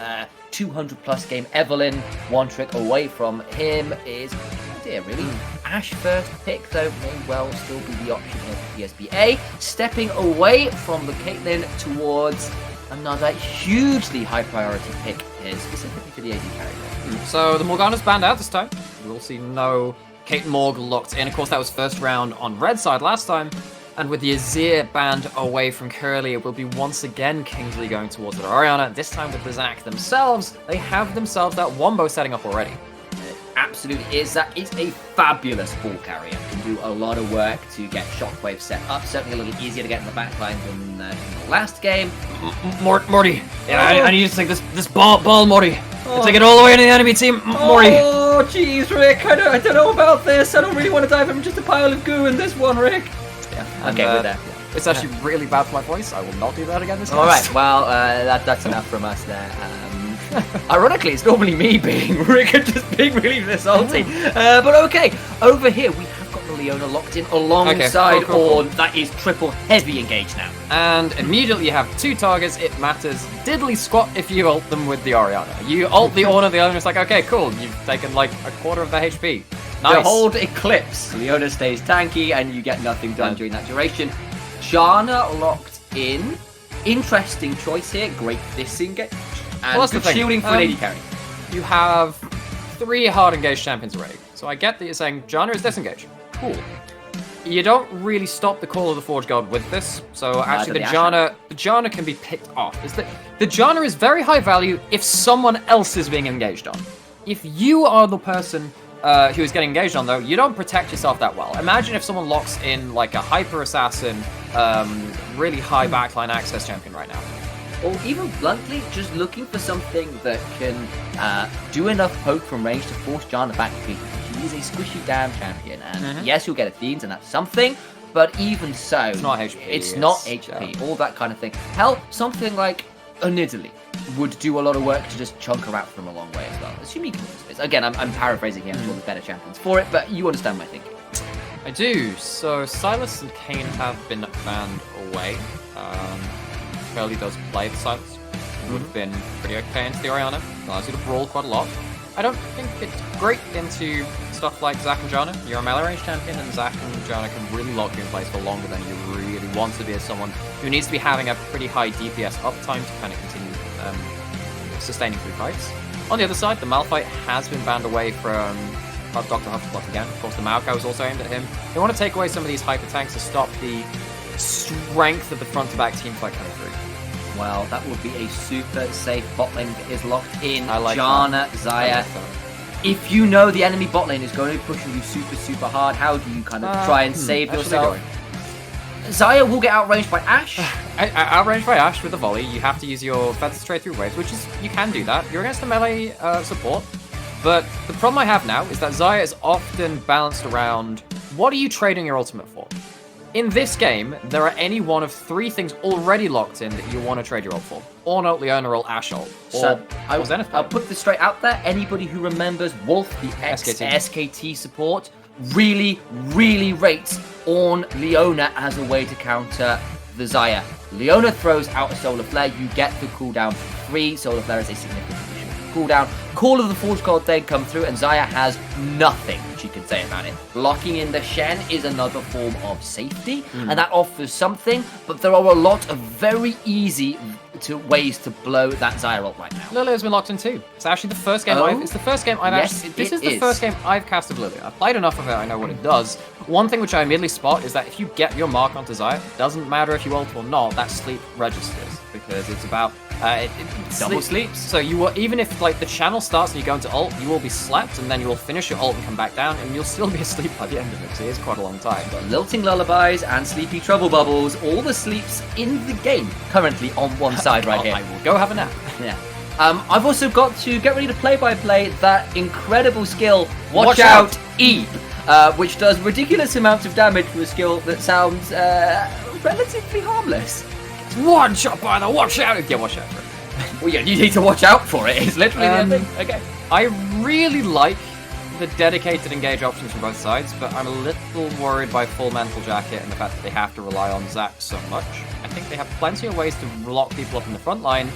200 plus game Evelyn, one trick away from him is... really. Ash first pick, though, may well still be the option here for PSBA. Stepping away from the Caitlyn towards another hugely high priority pick here, specifically for the AD carry. So the Morgana's banned out this time. We'll see no Kate Morg locked in. Of course, that was first round on red side last time. And with the Azir banned away from Curly, it will be once again Kingsley going towards the Orianna. This time with the Zac themselves. They have themselves that Wombo setting up already. Absolutely is. That is a fabulous ball carrier. Can do a lot of work to get Shockwave set up. Certainly a little easier to get in the backline than in the last game. Morty. Yeah, I need you to take this ball, Morty. Take it all the way into the enemy team, Morty. Oh, jeez, Rick. I don't know about this. I don't really want to dive in just a pile of goo in this one, Rick. Yeah, okay, with that. It's actually really bad for my voice. I will not do that again this time. All right, well, that's enough from us there. Ironically, it's normally me being Rick and just being really salty. But okay, over here we have got the Leona locked in alongside Ornn. That is triple heavy engaged now. And immediately you have two targets. It matters diddly squat if you ult them with the Orianna. You ult the Ornn, the other is like, okay, cool. You've taken like a quarter of their HP. Nice. The hold Eclipse. Leona stays tanky and you get nothing done during that duration. Janna locked in. Interesting choice here. Great disengage. And well, that's the thing. Shielding for an AD carry. You have 3 hard engaged champions already. So I get that you're saying Janna is disengaged. Cool. You don't really stop the Call of the Forge God with this. So actually the Janna can be picked off. The Janna is very high value if someone else is being engaged on. If you are the person who is getting engaged on, though, you don't protect yourself that well. Imagine if someone locks in like a hyper assassin, really high backline access champion right now. Or even bluntly, just looking for something that can do enough poke from range to force Janna back to peak. She is a squishy damn champion, and yes, you'll get a Fiends, and that's something, but even so, it's not HP. It's not HP, all that kind of thing. Hell, something like a Nidalee would do a lot of work to just chunk her out from a long way as well. Assuming you can use this. Again, I'm paraphrasing here, I'm sure there's better champions for it, but you understand my thinking. I do. So Silas and Kayn have been banned away. Curly does play the Silas. Would have been pretty okay into the Orianna. Allows you to brawl quite a lot. I don't think it's great into stuff like Zac and Janna. You're a melee range champion, and Zac and Janna can really lock you in place for longer than you really want to be as someone who needs to be having a pretty high DPS uptime to kind of continue sustaining through fights. On the other side, the Malphite has been banned away from Dr. Hufflepuff again. Of course, the Maokai was also aimed at him. They want to take away some of these hyper tanks to stop the strength of the front-to-back team fight coming through. Well, that would be a super safe bot lane that is locked in. I like Janna, Xayah. If you know the enemy bot lane is going to be pushing you super hard, how do you kind of try and save yourself? Xayah will get outranged by Ashe. Outranged by Ashe with the volley. You have to use your feathers straight through waves, which is, you can do that. You're against the melee support. But the problem I have now is that Xayah is often balanced around, what are you trading your ultimate for? In this game, there are any one of 3 things already locked in that you want to trade your ult for. Or Ult Leona, or Ashe ult. So or Zenith I'll Blade. put this straight out there. Anybody who remembers Wolf, the SKT support, really, really rates on Leona as a way to counter the Xayah. Leona throws out a Solar Flare, you get the cooldown for free. Solar Flare is a significant cooldown. Call of the Forge God then come through, and Xayah has nothing she can say about it. Locking in the Shen is another form of safety, and that offers something, but there are a lot of very easy ways to blow that Xayah ult right now. Lilia's been locked in too. It's actually the first game it's the first game I've Yes, actually, this it is the is. first game I've casted Lilia. I've played enough of it, I know what it does. One thing which I immediately spot is that if you get your mark onto Xayah, it doesn't matter if you ult or not, that sleep registers, because it's about Double sleeps. So you will, even if like the channel starts and you go into ult, you will be slept, and then you will finish your ult and come back down, and you'll still be asleep by the end of it. So it is quite a long time. But Lilting Lullabies and Sleepy Trouble Bubbles, all the sleeps in the game currently on one side right here. I will go have a nap. Yeah. I've also got to get ready to play-by-play that incredible skill, Watch Watch Out Eve, which does ridiculous amounts of damage for a skill that sounds relatively harmless. One shot by the watch out. Yeah, watch out for it. Well, yeah, you need to watch out for it. It's literally the thing. Okay. I really like the dedicated engage options from both sides, but I'm a little worried by full mental jacket and the fact that they have to rely on Zac so much. I think they have plenty of ways to lock people up in the front line.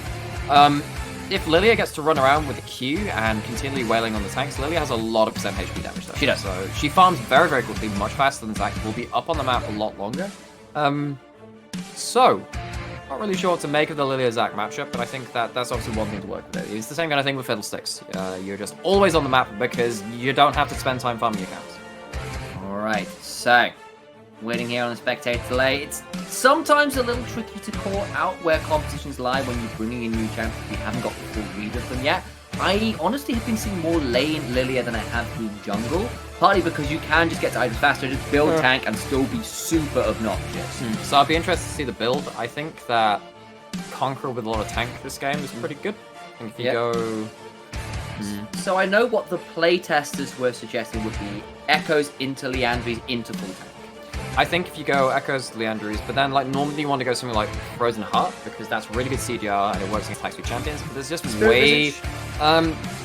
If Lilia gets to run around with a Q and continually wailing on the tanks, Lilia has a lot of % HP damage though. She does. So she farms very, very quickly, much faster than Zac. Will be up on the map a lot longer. So, not really sure what to make of the Lilia-Zac matchup, but I think that's obviously one thing to work with. It's the same kind of thing with Fiddlesticks. You're just always on the map because you don't have to spend time farming your camps. Alright, so waiting here on the spectator delay. It's sometimes a little tricky to call out where competitions lie when you're bringing in new champs if you haven't got the full read of them yet. I honestly have been seeing more lane Lilia than I have been jungle, partly because you can just get to items faster, just build tank and still be super obnoxious. So I'd be interested to see the build. I think that Conqueror with a lot of tank this game is pretty good. I think if you go... So I know what the playtesters were suggesting would be Echoes into Leandries into full tank. I think if you go Echoes, Leandries, but then like normally you want to go something like Frozen Heart, because that's really good CDR and it works against attack speed champions, but there's just Spirit Visage.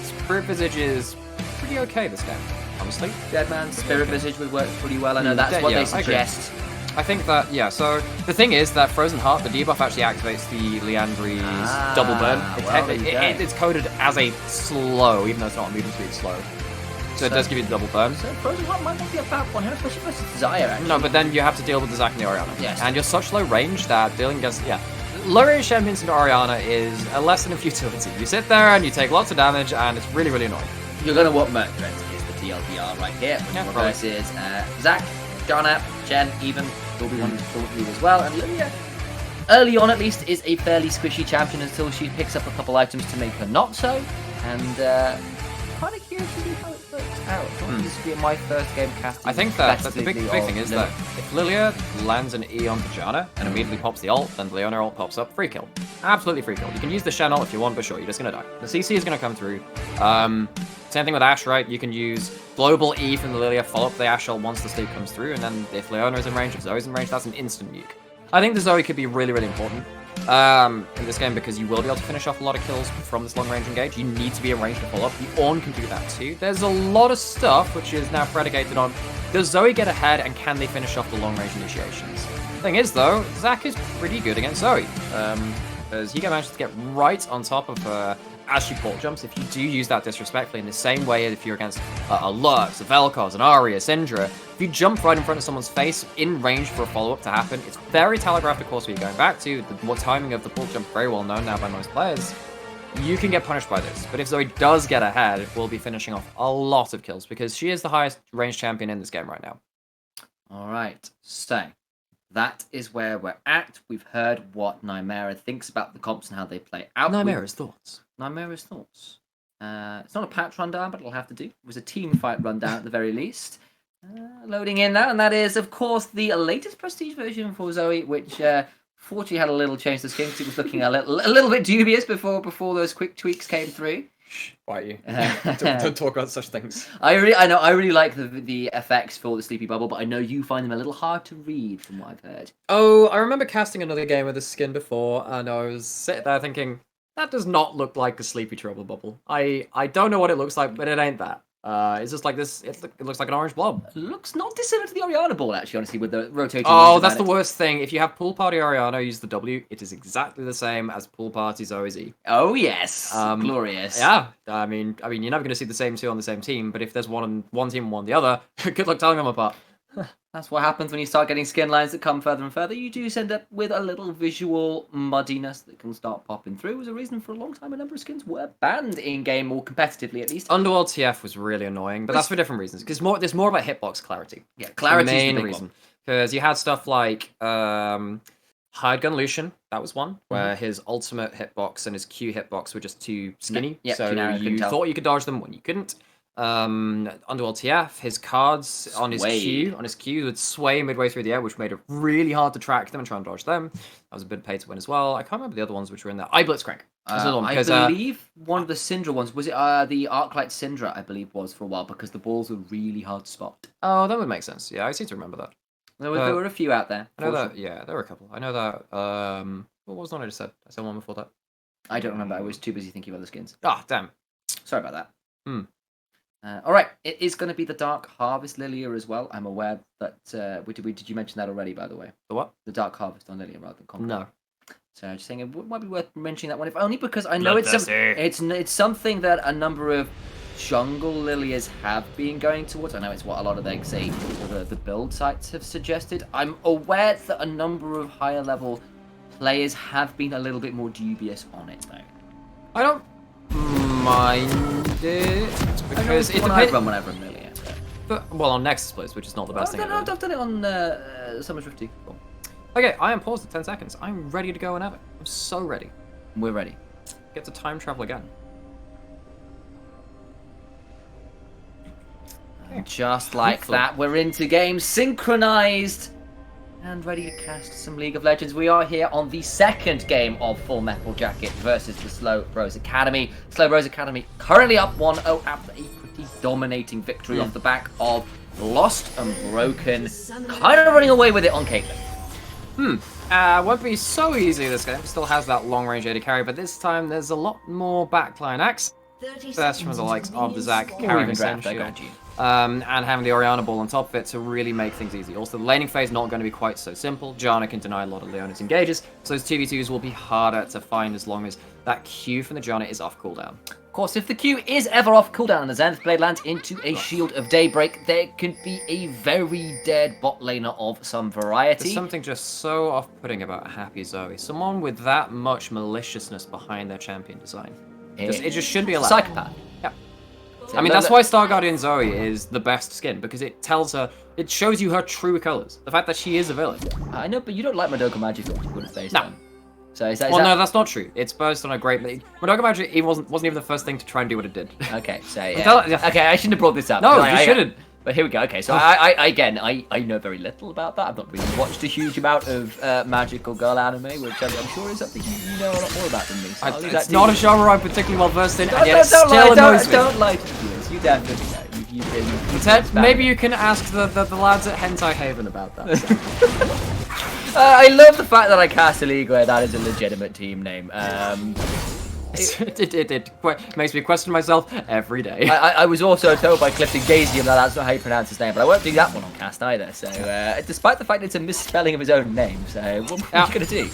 Spirit Visage is pretty okay this game, honestly. Deadman, Spirit Visage would work pretty well. I know that's what they I agree. suggest. I think that, yeah, so the thing is that Frozen Heart, the debuff actually activates the Leandries double burn. Well, there you go. It's coded as a slow, even though it's not a medium speed slow. So it does give you the double burn. So Frozen Heart might not be a bad one here, especially versus Xayah, actually. No, but then you have to deal with the Zac and the Orianna. Yes. And you're such low range that dealing against, low range champions into Orianna is a lesson of utility. You sit there and you take lots of damage and it's really, really annoying. You're going to want Merc Threat is the TLDR right here. Yeah, versus Zac, Janna, Jen, even will be one to talk to as well. And Lilia, early on at least, is a fairly squishy champion until she picks up a couple items to make her not so. And kind of curious to see how it works out. I want this to be my first game casting. I think that the big thing is that if Lilia lands an E on Janna and immediately pops the ult, then the Leona ult pops up, free kill. Absolutely free kill. You can use the Shen ult if you want, but sure, you're just going to die. The CC is going to come through. Same thing with Ashe, right? You can use global E from the Lilia, follow up the Ashe ult once the sleep comes through, and then if Leona is in range, if Zoe's in range, that's an instant nuke. I think the Zoe could be really, really important in this game because you will be able to finish off a lot of kills from this long range engage. You need to be in range to follow up. The Ornn can do that too. There's a lot of stuff which is now predicated on, does Zoe get ahead and can they finish off the long range initiations? Thing is though, Zac is pretty good against Zoe. Because he manages to get right on top of her as she port jumps. If you do use that disrespectfully in the same way if you're against a Lux, a Vel'Koz, an Arya, Syndra, if you jump right in front of someone's face in range for a follow-up to happen, it's very telegraphed, of course, what you're going back to. The timing of the port jump very well known now by most players. You can get punished by this. But if Zoe does get ahead, we'll be finishing off a lot of kills because she is the highest range champion in this game right now. Alright, so that is where we're at. We've heard what Nymera thinks about the comps and how they play out. Nymera's thoughts. Nymera's thoughts. It's not a patch rundown, but it'll have to do. It was a team fight rundown at the very least. Loading in now, and that is, of course, the latest Prestige version for Zoe, which fortunately had a little change to the skin because it was looking a little bit dubious before those quick tweaks came through. Quiet you. Don't talk about such things. I really like the effects for the Sleepy Bubble, but I know you find them a little hard to read from what I've heard. Oh, I remember casting another game with this skin before, and I was sitting there thinking, that does not look like a Sleepy Trouble Bubble. I don't know what it looks like, but it ain't that. It's just like this. It looks like an orange blob. It looks not dissimilar to the Oriana ball, actually, honestly, with the rotating. Oh, that's the worst thing. If you have Pool Party Oriana use the W, it is exactly the same as Pool Party Zoe Z. Oh yes, glorious. Yeah, I mean, you're never going to see the same two on the same team. But if there's one on one team and one on the other, good luck telling them apart. That's what happens when you start getting skin lines that come further and further. You do end up with a little visual muddiness that can start popping through. As a reason for a long time, a number of skins were banned in game, more competitively at least. Underworld TF was really annoying, but that's for different reasons. Because there's more about hitbox clarity. Yeah, clarity is the main big reason. one. Because you had stuff like Hired Gun Lucian. That was one where his ultimate hitbox and his Q hitbox were just too skinny. Yeah, so too narrow, you thought you could dodge them when you couldn't. Underworld TF, his cards on his Q would sway midway through the air, which made it really hard to track them and try and dodge them. That was a bit pay to win as well. I can't remember the other ones which were in there. Blitzcrank. I believe one of the Syndra ones was it the Arclight Syndra, I believe, was for a while because the balls were really hard to spot. Oh, that would make sense. Yeah, I seem to remember that. There were a few out there. I know that. Yeah, there were a couple. I know that. What was the one I just said? I said one before that. I don't remember. I was too busy thinking about the skins. Ah, damn. Sorry about that. All right, it is going to be the Dark Harvest Lilia as well. I'm aware that did you mention that already? By the way, the what? The Dark Harvest on Lilia rather than Conqueror. No. So I'm just saying it might be worth mentioning that one, if only because I know it's something that a number of jungle Lilias have been going towards. I know it's what a lot of the build sites have suggested. I'm aware that a number of higher level players have been a little bit more dubious on it though. I don't mind it because it depends. When I've run Lilia. But, well, on Nexus Blitz, which is not the best thing. I've done it on Summer's Rift 2. Cool. Okay, I am paused at 10 seconds. I'm ready to go whenever. I'm so ready. We're ready. Get to time travel again. Just like that, we're into game, synchronized, and ready to cast some League of Legends. We are here on the second game of Full Metal Jacket versus the Slowbros Academy. Slowbros Academy currently up 1-0 after a pretty dominating victory off the back of Lost and Broken, kind of running away with it on Caitlyn. Won't be so easy this game. Still has that long-range AD carry, but this time there's a lot more backline acts. That's from the likes of the Zac carrying Essential. And having the Oriana ball on top of it to really make things easy. Also, the laning phase not going to be quite so simple. Janna can deny a lot of Leona's engages, so those 2v2s will be harder to find as long as that Q from the Janna is off cooldown. Of course, if the Q is ever off cooldown and the Zenith Blade lands into a Shield of Daybreak, there could be a very dead bot laner of some variety. There's something just so off-putting about Happy Zoe. Someone with that much maliciousness behind their champion design. It just shouldn't be allowed. Psychopath. Yeah. I mean, that's why Star Guardian Zoe is the best skin, because it tells her, it shows you her true colors. The fact that she is a villain. I know, but you don't like Madoka Magic, you wouldn't say so. No. So is that, well, no, that's not true. It's based on a great league. Madoka Magic it wasn't even the first thing to try and do what it did. Okay, so yeah. Okay, I shouldn't have brought this up. No, you shouldn't. But here we go. Okay, so I know very little about that. I've not really watched a huge amount of magical girl anime, which I'm sure is something you know a lot more about than me. So it's not a genre I'm particularly well versed in, and yet it still annoys me. Don't lie to the viewers. You definitely know. You've been maybe you can ask the lads at Hentai Haven about that. I love the fact that I cast a league where that is a legitimate team name. It makes me question myself every day. I was also told by Clifton Gazium that that's not how you pronounce his name, but I won't do that one on cast either. So, despite the fact it's a misspelling of his own name, so what are you gonna do?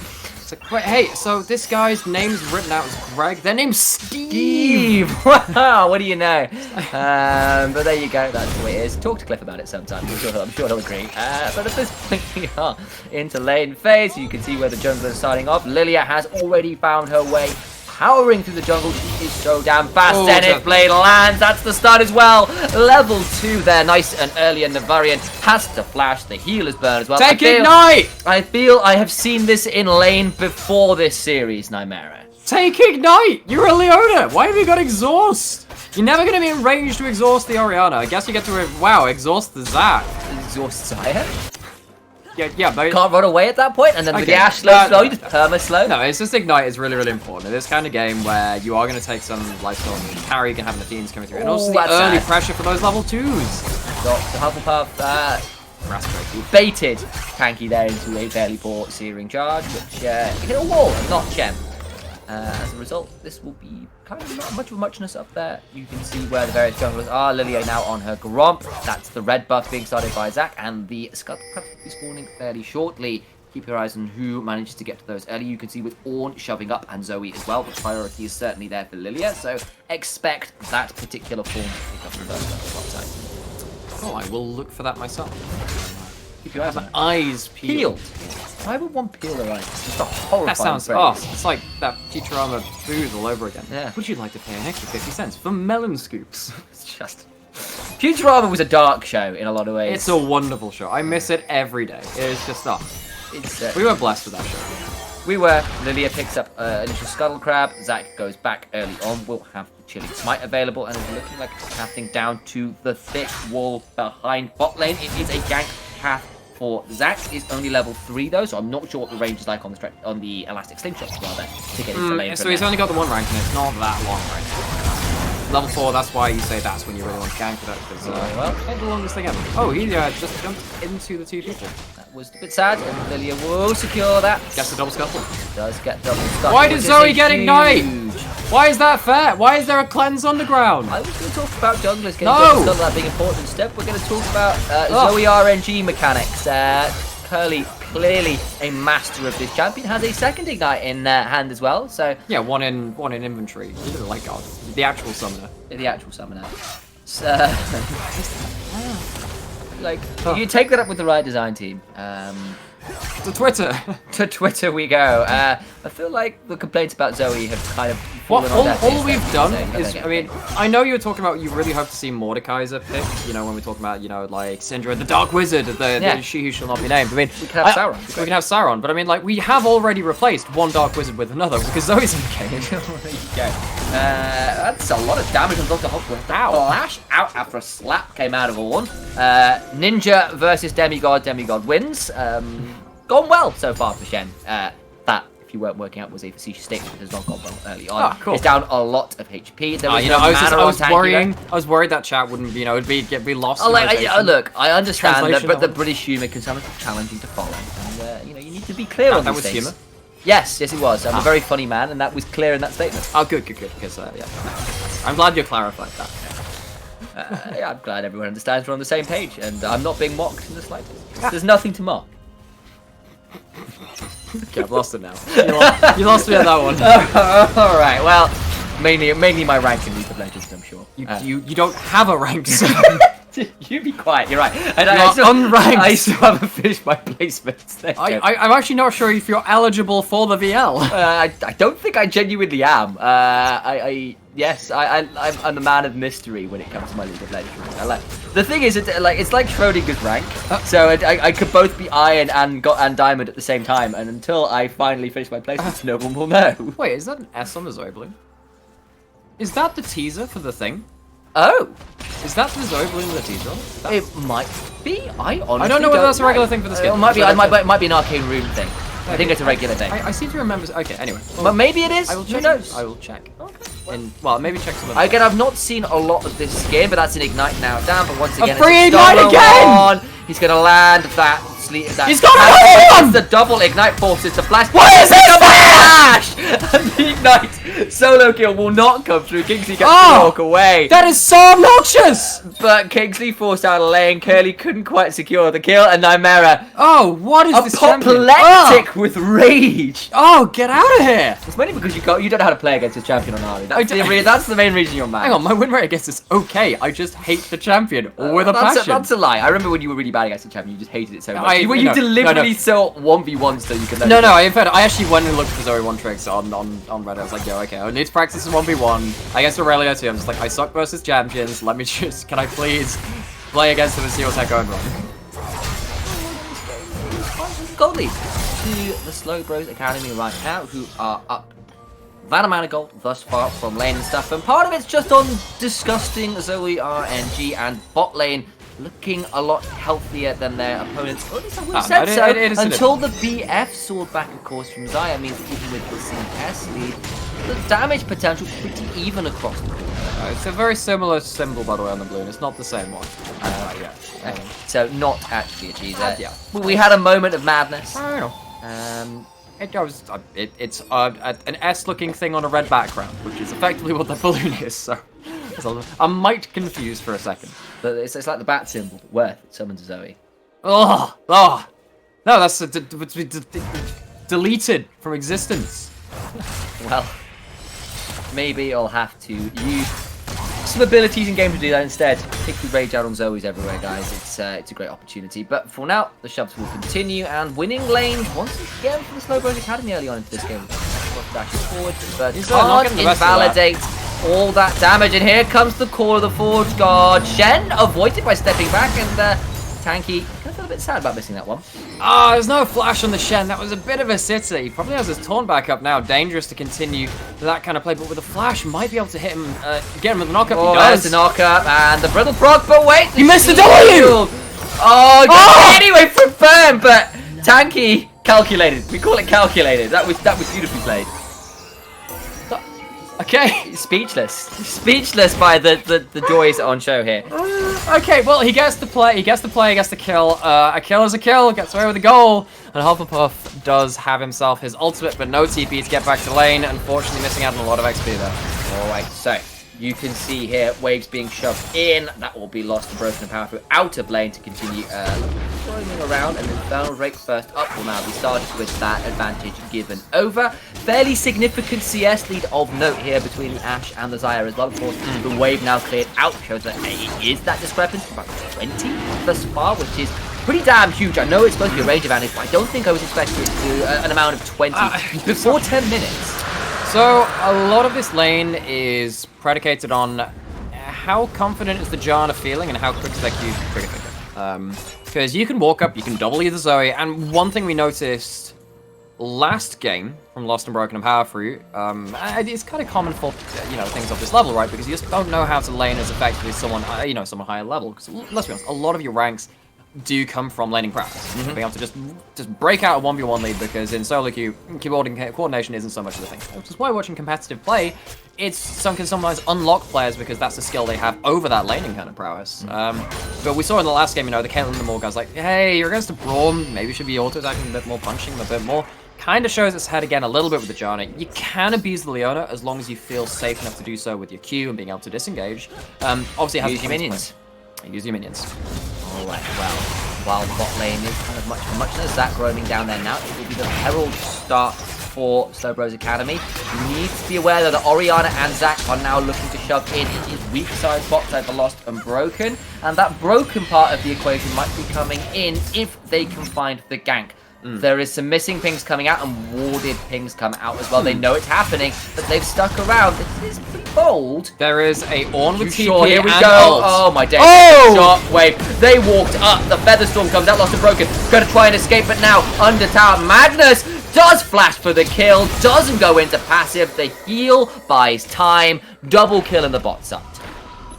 Wait, hey, so this guy's name's written out as Greg. Their name's Steve. Wow, what do you know? But there you go. That's the way it is. Talk to Cliff about it sometime. I'm sure he'll agree. But at this point, we are into lane phase. You can see where the junglers are starting off. Lilia has already found her way. Powering through the jungle, she is so damn fast. Zenith Blade lands, that's the start as well. Level 2 there, nice and early, and Navarian has to flash. The healers burn as well. Take Ignite! I feel I have seen this in lane before this series, Nymera. Take Ignite! You're a Leona! Why have you got Exhaust? You're never going to be in range to exhaust the Oriana. I guess you get to, exhaust the Zac. Exhaust Zaya? yeah, but Can't run away at that point, and then with the Okay. Ash slow, you just perma slow. no, it's just Ignite is really, really important. In this kind of game where you are going to take some lifesteal and carry, you can have the Fiends coming through. And also Ooh, the that's early sad. pressure for those level 2s. Got the Hufflepuff Raspberry. baited Tanky there into a fairly poor Searing Charge, which hit a wall and not Gem. As a result, this will be kind of not much of a muchness up there. You can see where the various junglers are. Lilia now on her Gromp. That's the red buff being started by Zac, and the Scuttle Crabs will be spawning fairly shortly. Keep your eyes on who manages to get to those early. You can see with Ornn shoving up and Zoe as well. The priority is certainly there for Lilia, so expect that particular form to pick up the first level upside. Oh, I will look for that myself. Keep your eyes on it. Eyes peeled. Why would one peel their eyes? It's just a horrifying That sounds, phrase. it's like that Futurama booze all over again. Yeah. Would you like to pay an extra 50 cents for melon scoops? It's just... Futurama was a dark show in a lot of ways. It's a wonderful show. I miss it every day. It's just, It's, we were blessed with that show. we were. Lilia picks up initial Scuttle Crab. Zac goes back early on. We'll have the Chilling Smite available, and it's looking like it's pathing down to the thick wall behind bot lane. It is a gank path for Zac. Is only level 3 though, so I'm not sure what the range is like on the elastic slingshots rather to get into lane. So from he's there. only got the 1 rank, and it's not that long rank. Level 4, that's why you say that's when you really want to gank for that, because, well, it's the longest thing ever. Oh, he just jumped into the 2 people. That was a bit sad, and Lilia will secure that. Gets the double scuttle. Does get double scuttle. Why did which is Zoe a get Ignite? huge- Why is that fair? Why is there a cleanse underground? I was going to talk about junglers getting No! double scuttle, that being important. Instead, we're going to talk about Zoe RNG mechanics. Curly, clearly a master of this champion, has a second Ignite in hand as well, so... Yeah, one in inventory. You did it like God. The actual summoner. The actual summoner. So, like, you take that up with the right design team. To Twitter. To Twitter we go. I feel like the complaints about Zoe have kind of What fallen on deaf all ears we've there, done saying that is, they're I mean, getting I know you were talking about you really hope to see Mordekaiser picked, you know, when we're talking about, you know, like Syndra, the Dark Wizard, the she who shall not be named. I mean, We could have Sauron. We can have Sauron, but I mean, like, we have already replaced one Dark Wizard with another because Zoe's in the game. There you go. That's a lot of damage on Dr. Hopkins. Ow. Flash out after a slap came out of Ornn. Ninja versus Demigod. Demigod wins. Gone well so far for Shen. That, if you weren't working out, was a facetious statement. It has not gone well early on. Oh, cool. It's down a lot of HP. There was You know, no I mana on was Tanky worrying. there. I was worried that chat wouldn't, you know, it'd be lost. Oh, in like, rotation. look, I understand that, Translation but the of it. British humour can sometimes be challenging to follow. And, you know, you need to be clear on That these was things. humour? Yes, it was. I'm a very funny man, and that was clear in that statement. Oh, good, because yeah, I'm glad you clarified that. Yeah, I'm glad everyone understands we're on the same page, and I'm not being mocked in the slightest. There's nothing to mock. Okay, I've lost it now. You lost me at that one. All right. Well, mainly my rank in League of Legends, I'm sure. You don't have a rank. So. You be quiet. You're right. And You are unranked. I still haven't finished my placements. There you go. I'm actually not sure if you're eligible for the VL. I don't think I genuinely am. Yes, I'm a man of mystery when it comes to my League of Legends. The thing is, it's like Schrodinger's rank. So I could both be Iron and Diamond at the same time, and until I finally finish my placements, no one will know. Wait, is that an S on the Zoe Bloom? Is that the teaser for the thing? Oh, Is that the Zoe Bloom the teaser? it might be. I honestly I don't know whether that's a regular thing for the skin. It might be. But It might be an arcane room thing. I think it's a regular thing. I seem to remember. Okay, anyway. But maybe it is. I will Who check. knows? I will check. Okay. Well, maybe check some of Again, I've not seen a lot of this skin, but that's an ignite now down. But once again, free it's ignite solo again! one. He's gonna land that. He's got another one! The double ignite forces the flash. What is this flash? And the ignite solo kill will not come through. Kingsley gets to walk away. That is so obnoxious! But Kingsley forced out a lane. Curly couldn't quite secure the kill, and Nymera Oh, what is this champion? apoplectic with rage. Oh, get out of here! It's mainly because you don't know how to play against this champion on Ari. That's the main reason you're mad. Hang on, my win rate against this okay. I just hate the champion with a passion. That's a lie. I remember when you were really bad against the champion, you just hated it so much. You no, deliberately no. sell 1v1 so you can let No, it no, go. in fact, I actually went and looked for Zoe 1 tricks on Reddit. I was like, yo, okay, I need to practice in 1v1 against Aurelia too. I'm just like, I suck versus champions. Let me just, can I please play against them and see what's going wrong? Gold lead to the Slowbros Academy right now, who are up that amount of gold thus far from lane and stuff. And part of it's just on disgusting Zoe RNG and bot lane looking a lot healthier than their opponents. Or at least I would have Oh, said no, so. it is Until the BF sword back, of course, from Xayah means even with the CS lead, the damage potential pretty even across the board. It's a very similar symbol, by the way, on the balloon. It's not the same one. Yeah. Okay, so not actually a cheese. Yeah. We had a moment of madness. I don't know. It goes. It's an S-looking thing on a red background, which is effectively what the balloon is. So I might confuse for a second. But it's like the bat symbol, but worth it summons Zoe. Oh, no, that's deleted from existence. Well, maybe I'll have to use some abilities in game to do that instead. Particularly rage out on Zoe's everywhere, guys. It's a great opportunity. But for now, the shoves will continue and winning lanes once again for the Slowbros Academy early on into this game. Dashes forward, but not can't getting the best of invalidate all that damage. And here comes the core of the Forge Guard. Shen avoids it by stepping back, and Tanky kind of feel a bit sad about missing that one. There's no flash on the Shen. That was a bit of a sitter. He probably has his taunt back up now. Dangerous to continue that kind of play, but with a flash, might be able to hit him, get him with a knockup. Oh, He does. there's the knockup and the brittle proc, but wait! He missed the shield. W! Oh, anyway from Firm, but Tanky calculated. We call it calculated. That was beautifully played. Okay. Speechless by the joys on show here. Okay, well, he gets the play, he gets the kill. A kill is a kill, gets away with a goal. And Hufflepuff does have himself his ultimate, but no TP to get back to lane. Unfortunately, missing out on a lot of XP there. Alright, so you can see here waves being shoved in. That will be lost and broken and power through out of lane to continue roaming around. And Infernal Rake first up will now be started with that advantage given over. Fairly significant CS lead of note here between the Ashe and the Xayah as well. Of course, the wave now cleared out shows that it is that discrepancy, about 20 thus far, which is pretty damn huge. I know it's supposed to be a range advantage, but I don't think I was expecting it to do an amount of 20 before 10 minutes. So, a lot of this lane is predicated on how confident is the Janna feeling and how quick is their Q trigger finger. Because you can walk up, you can double either Zoe, and one thing we noticed last game from Lost and Broken and Power Fruit, it's kind of common for things of this level, right? Because you just don't know how to lane as effectively as someone someone higher level. Because let's be honest, a lot of your ranks do come from laning prowess. Being able to just break out a 1v1 lead, because in solo queue, keyboard and coordination isn't so much of a thing. Which is why watching competitive play, can sometimes unlock players because that's a skill they have over that laning kind of prowess. But we saw in the last game, the Caitlyn and the Maul guys like, hey, you're against a Braum, maybe you should be auto-attacking a bit more, punching him a bit more. Kind of shows its head again a little bit with the Janna. You can abuse the Leona as long as you feel safe enough to do so with your Q and being able to disengage. Obviously, it has Use your minions. Use your minions. Alright, well, while bot lane is kind of much as Zach roaming down there now, it will be the Herald start for Slowbros Academy. You need to be aware that the Orianna and Zach are now looking to shove in. It is weak side bot side for Lost and Broken, and that broken part of the equation might be coming in if they can find the gank. There is some missing pings coming out and warded pings come out as well. They know it's happening, but they've stuck around. This is pretty bold. There is a Ornn with TP. Sure, here we and go. ult. Oh my days. Oh! Shockwave. They walked up. The Featherstorm comes out. Lost and Broken. Going to try and escape, but now under tower. Magnus does flash for the kill. Doesn't go into passive. The heal buys time. Double kill in the bot side.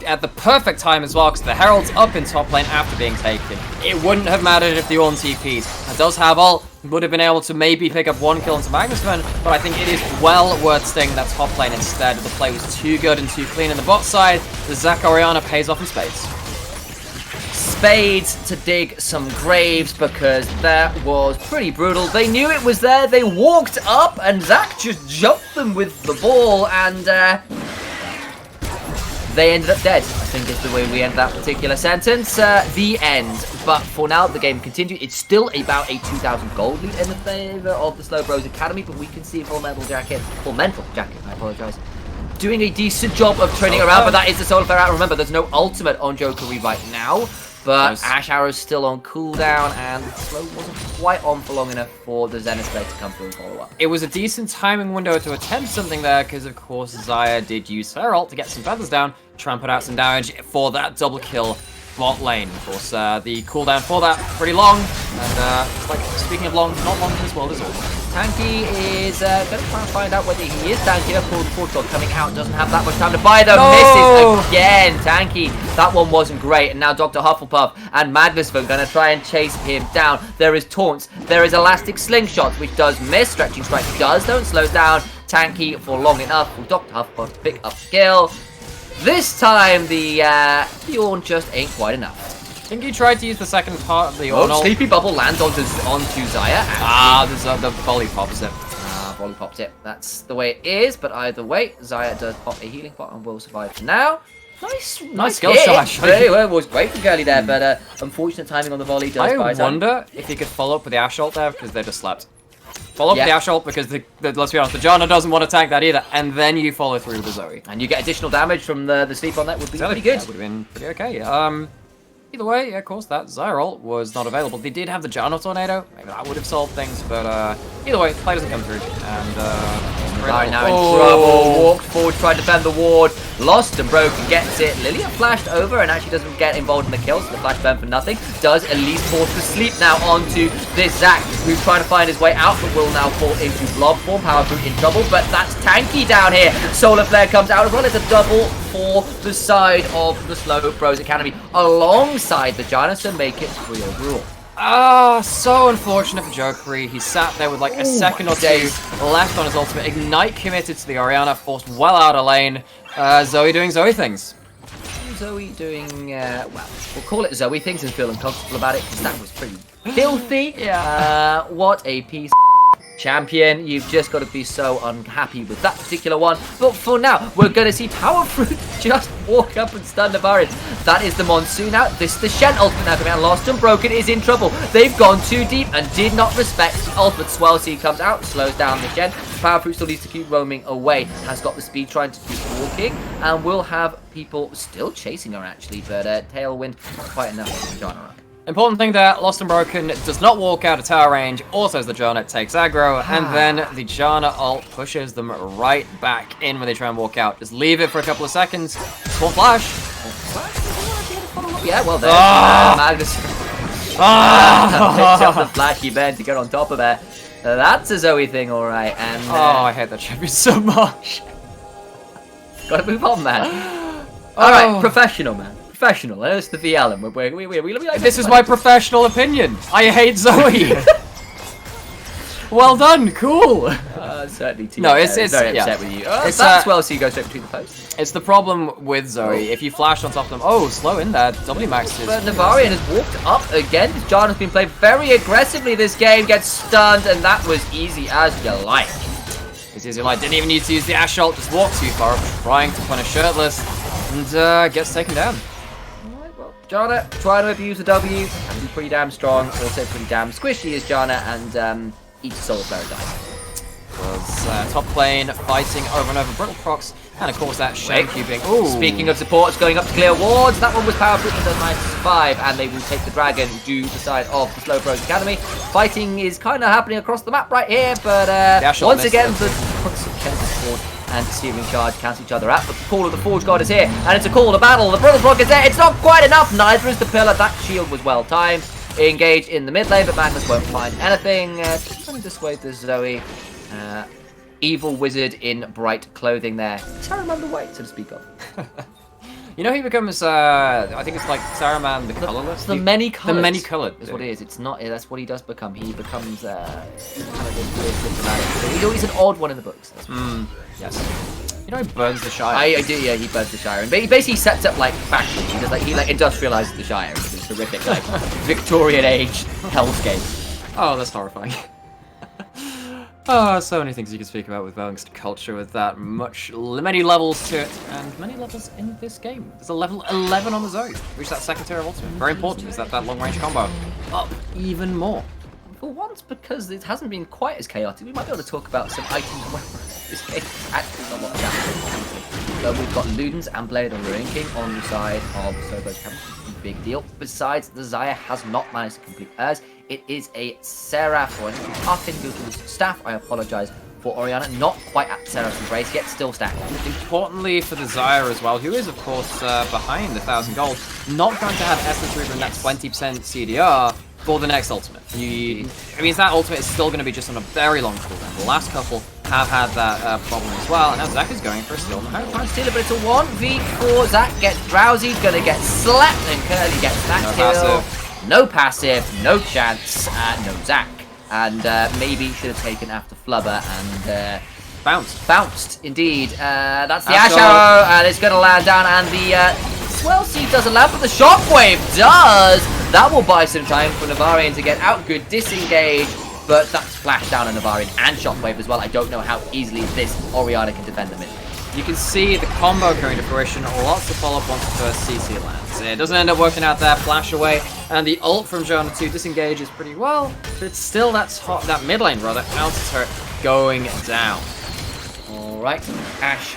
At the perfect time as well, because the Herald's up in top lane after being taken. It wouldn't have mattered if the Ornn TPs. It does have ult, would have been able to maybe pick up one kill into Magnus, but I think it is well worth staying that top lane instead. The play was too good and too clean in the bot side. The Zach Orianna pays off in spades. Spades to dig some graves, because that was pretty brutal. They knew it was there. They walked up, and Zach just jumped them with the ball, and they ended up dead, I think is the way we end that particular sentence. The end. But for now, the game continued. It's still about a 2,000 gold lead in the favour of the Slowbros Academy, but we can see Full Mental Jacket, I apologise, doing a decent job of turning around, but that is the solo flare out. Remember, there's no ultimate on Jokery right now, but Ashe Arrow's still on cooldown, and Slow wasn't quite on for long enough for the Zenith Blade to come through and follow up. It was a decent timing window to attempt something there, because of course Xayah did use her ult to get some feathers down, try and put out some damage for that double kill bot lane. Of course, the cooldown for that pretty long, and like, speaking of long, not long in this world is all. Tanky is going to try and find out whether he is tanky enough. Pull the forward shot coming out. Doesn't have that much time to buy though. No! Misses again. Tanky. That one wasn't great. And now Dr. Hufflepuff and Magnusford going to try and chase him down. There is taunts. There is elastic slingshot, which does miss. Stretching strike does though. It slows down Tanky for long enough for Dr. Hufflepuff to pick up the kill. This time the Yawn just ain't quite enough. I think he tried to use the second part of the Yawn. Sleepy Bubble lands onto Zaya. The volley pops it. Volley popped it. That's the way it is, but either way, Zaya does pop a healing pot and will survive for now. Nice skill hit. shot, actually. It was great from Gurley there, but unfortunate timing on the volley does buy I time. wonder if he could follow up with the Ash ult there, because they just slept. Follow up with the Yeah. Ash ult, because let's be honest, the Janna doesn't want to tank that either, and then you follow through with the Zoe. And you get additional damage from the sleep on that would be pretty good. That would have been pretty okay. Either way, yeah, of course, that Zyra ult was not available. They did have the Janna tornado. Maybe that would have solved things, but either way, play doesn't come through. And Right now in trouble. Walked forward, tried to defend the ward. Lost and broken, gets it. Lilia flashed over and actually doesn't get involved in the kill, so the flash burn for nothing. Does at least force the sleep now onto this Zac, who's trying to find his way out, but will now fall into blob form. Power Brute in trouble, but that's Tanky down here. Solar Flare comes out as well. It's a double for the side of the Slowbros Academy, alongside the Janna, to make it 3 overall. So unfortunate for Jokery. He sat there with like a second or two left on his ultimate. Ignite committed to the Orianna, forced well out of lane. Zoe doing Zoe things. Zoe doing, well, we'll call it Zoe things and feel uncomfortable about it, because that was pretty filthy. Yeah. What a piece champion. You've just got to be so unhappy with that particular one. But for now, we're going to see Power Fruit just walk up and stun Navarian. That is the Monsoon out. This is the Shen ultimate now coming out. Lost and Broken is in trouble. They've gone too deep and did not respect the ultimate. Swell Seed comes out, slows down the Shen. Power Fruit still needs to keep roaming away. Has got the speed trying to keep walking. And will have people still chasing her actually. But Tailwind, not quite enough for Janna. Important thing there, Lost and Broken does not walk out of tower range, also as the Janna takes aggro, and then the Janna ult pushes them right back in when they try and walk out. Just leave it for a couple of seconds. Full flash. Yeah, well there. Magnus picks up the flashy bend to get on top of her. That's a Zoe thing, alright. And I hate that champion so much. gotta move on, man. Alright, professional, man. Professional. It's the VL, and we like This is my professional opinion. I hate Zoe. Well done, cool. Certainly too. No, it's very yeah. upset with you. It's That's well, so you go straight between the posts. It's the problem with Zoe. If you flash on top of them, slow in there. W max is. But Navarian has walked up again. John has been played very aggressively this game. Gets stunned, and that was easy as you like. It's easy like didn't even need to use the Ash ult. Just walked too far, trying to punish Shirtless, and gets taken down. Janna trying to abuse the W, can be pretty damn strong, also pretty damn squishy is Janna, and each Solar Flare dies. Was top lane fighting over and over Brittle Procs, and of course that Shen cubing. Speaking of supports, going up to clear wards, that one was Power Fruit and does -5, and they will take the dragon due the side of the Slowbros Academy. Fighting is kind of happening across the map right here, but once again, the Sword and Searing Charge cancel each other out, but the call of the Forge God is here, and it's a call to battle. The Brittle Proc is there, it's not quite enough, neither is the Pillar. That shield was well timed. Engage in the mid lane, but Magnus won't find anything. Just trying to dissuade the Zoe. Evil wizard in bright clothing there. Saruman the White, so to speak of. You know he becomes, I think it's like Saruman the Colorless? The many colored. The many colored. Is what it is. It's not, that's what he does become. He becomes, kind of diplomatic. He's an odd one in the books. Yes. You know he burns the Shire. I do, yeah, he burns the Shire. And he basically sets up, like, factories. He does, like, he, like, industrializes the Shire. It's horrific, like, Victorian age hellscape. Oh, that's horrifying. So many things you can speak about with Balanced Culture with that many levels to it, and many levels in this game. There's a level 11 on the Zoe. Reach that second tier of ultimate. Very important is that long range combo. Up even more. For once, because it hasn't been quite as chaotic, we might be able to talk about some items where this game actually a lot of damage. So we've got Ludens and Blade on Ruin King on the side of Slowbros Academy. Big deal. Besides, the Zaya has not managed to complete hers. It is a Seraph, or an Arcane Guild's staff. I apologize for Orianna. Not quite at Seraph's Embrace yet, still stacked. Importantly for the Zaya as well, who is of course behind the 1,000 gold, not going to have Essence Reaver in that 20% CDR. for the next ultimate. It means that ultimate is still going to be just on a very long cooldown. The last couple have had that problem as well, and now Zac is going for a steal on the home. Trying to steal it, but it's a 1v4. Zac gets Drowsy, gonna get slapped, and Curly gets that kill. No passive, no chance, no Zac. And maybe should have taken after Flubber and bounced indeed. That's the Ash Arrow, and it's gonna land down, and the Swell Seed doesn't land, but the Shockwave does. That will buy some time for Navarian to get out. Good disengage, but that's flash down on Navarian and Shockwave as well. I don't know how easily this Orianna can defend them in. You can see the combo coming to fruition. Lots of follow-up once the first CC lands. It doesn't end up working out there. Flash away, and the ult from Jonah to disengage is pretty well, but it's still that mid lane rather ounces her going down. All right, Ash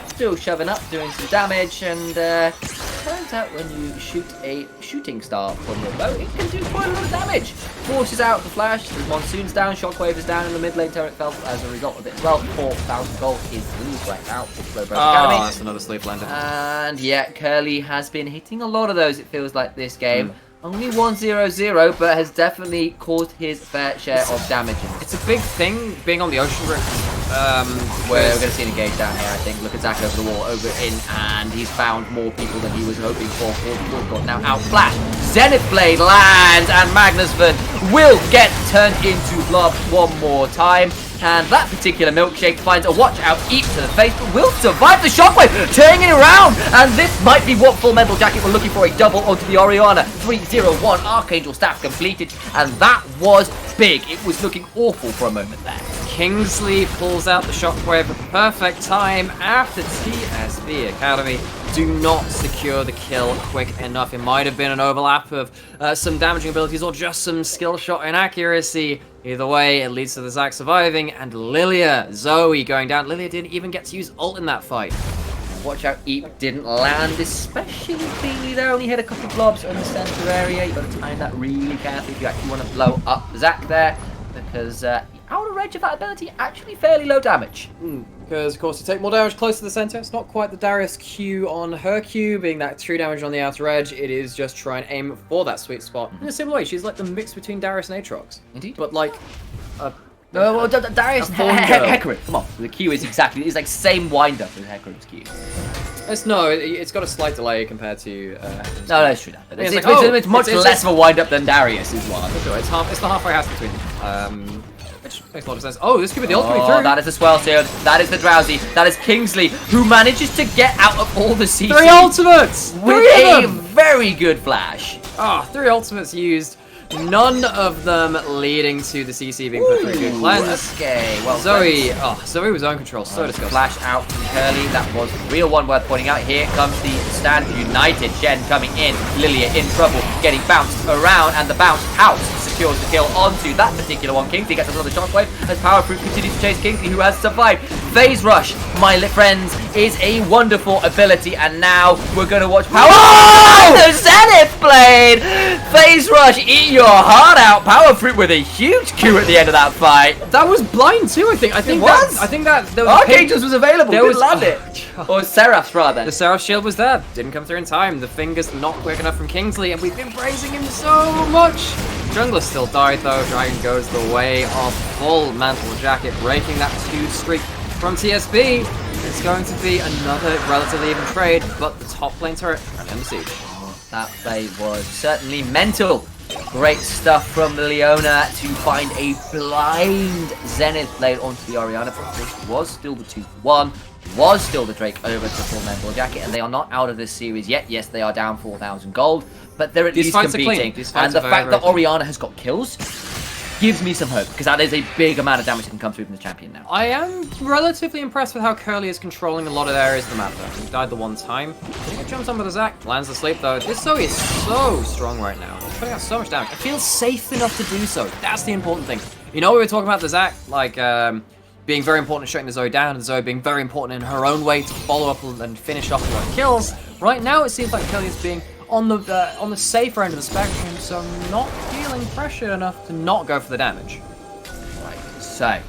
still shoving up, doing some damage, and turns out when you shoot a shooting star from your bow, it can do quite a lot of damage. Forces out the flash, the Monsoon's down, Shockwave is down, and the mid lane turret fell as a result of it as well. 4,000 gold is lose right now for Slowbros Academy. That's another sleep lander. And yeah, Curly has been hitting a lot of those, it feels like, this game. Only 1-0-0, but has definitely caused his fair share of damage. It's a big thing being on the Ocean Rift. Where we're going to see an engage down here, I think. Look at Zac over the wall, over in, and he's found more people than he was hoping for. Got now outflashed. Zenith Blade lands, and Magnusson will get turned into blob one more time. And that particular milkshake finds a watch out Eep to the face, but will survive the Shockwave, turning it around. And this might be what Full Metal Jacket were looking for, a double onto the Orianna. 3-0-1, Archangel staff completed, and that was big. It was looking awful for a moment there. Kingsley pulls out the Shockwave at the perfect time after TSB Academy do not secure the kill quick enough. It might have been an overlap of some damaging abilities or just some skill shot inaccuracy. Either way, it leads to the Zac surviving and Lilia, Zoe going down. Lilia didn't even get to use ult in that fight. Watch out, Eep didn't land especially cleanly there. Only hit a couple of blobs on the center area. You've got to time that really carefully if you actually want to blow up Zac there, because the outer edge of that ability actually fairly low damage. Because, of course, you take more damage close to the center. It's not quite the Darius Q on her Q, being that true damage on the outer edge. It is just try and aim for that sweet spot. In a similar way, she's like the mix between Darius and Aatrox. Indeed. But like... well, Darius a phone girl. Hecarim, come on. The Q is exactly, it's like same wind up as Hecarim's Q. It's got a slight delay compared to... No, that's true. It's It's much less of a wind up than Darius is one. Sure, it's the halfway house between them. Which makes a lot of sense. Oh, this could be the ultimate through. That is the Swell Shield. That is the Drowsy. That is Kingsley, who manages to get out of all the CC. 3 ultimates! With a very good flash. 3 ultimates used. None of them leading to the CC being put through good cleanse. Okay, well, Zoe, Zoe was on control, so disgusting. Flash out from Curly, that was the real one worth pointing out. Here comes the Stand United. Shen coming in, Lilia in trouble, getting bounced around, and the bounce house secures the kill onto that particular one. Kingsley gets another shockwave as Power Fruit continues to chase Kingsley, who has survived. Phase Rush, my friends, is a wonderful ability, and now we're going to watch Power... Oh! The Zenith Blade! Phase Rush, eat your heart out. Power Fruit with a huge Q at the end of that fight. That was blind too, I think. I think that there was Archangels was available. There was land it. Or Seraph's rather. The Seraph shield was there. Didn't come through in time. The fingers not quick enough from Kingsley, and we've been praising him so much. Jungler still died though. Dragon goes the way of Full Mantle Jacket, breaking that 2 streak from TSB. It's going to be another relatively even trade, but the top lane turret under siege. That play was certainly mental. Great stuff from Leona to find a blind Zenith Blade onto the Orianna, but this was still the 2-1, was still the Drake over to Full Metal Jacket, and they are not out of this series yet. Yes, they are down 4,000 gold, but they're at least competing. And the fact that Orianna has got kills gives me some hope, because that is a big amount of damage that can come through from the champion now. I am relatively impressed with how Curly is controlling a lot of areas of the map, though. He died the one time. He jumps on with a Zac, lands asleep, though. This Zoe is so strong right now. He's putting out so much damage. It feels safe enough to do so. That's the important thing. You know, we were talking about the Zac, like, being very important in shutting the Zoe down, and Zoe being very important in her own way to follow up and finish off a lot of kills. Right now, it seems like Curly is being on the safer end of the spectrum, so not feeling pressure enough to not go for the damage. Right, so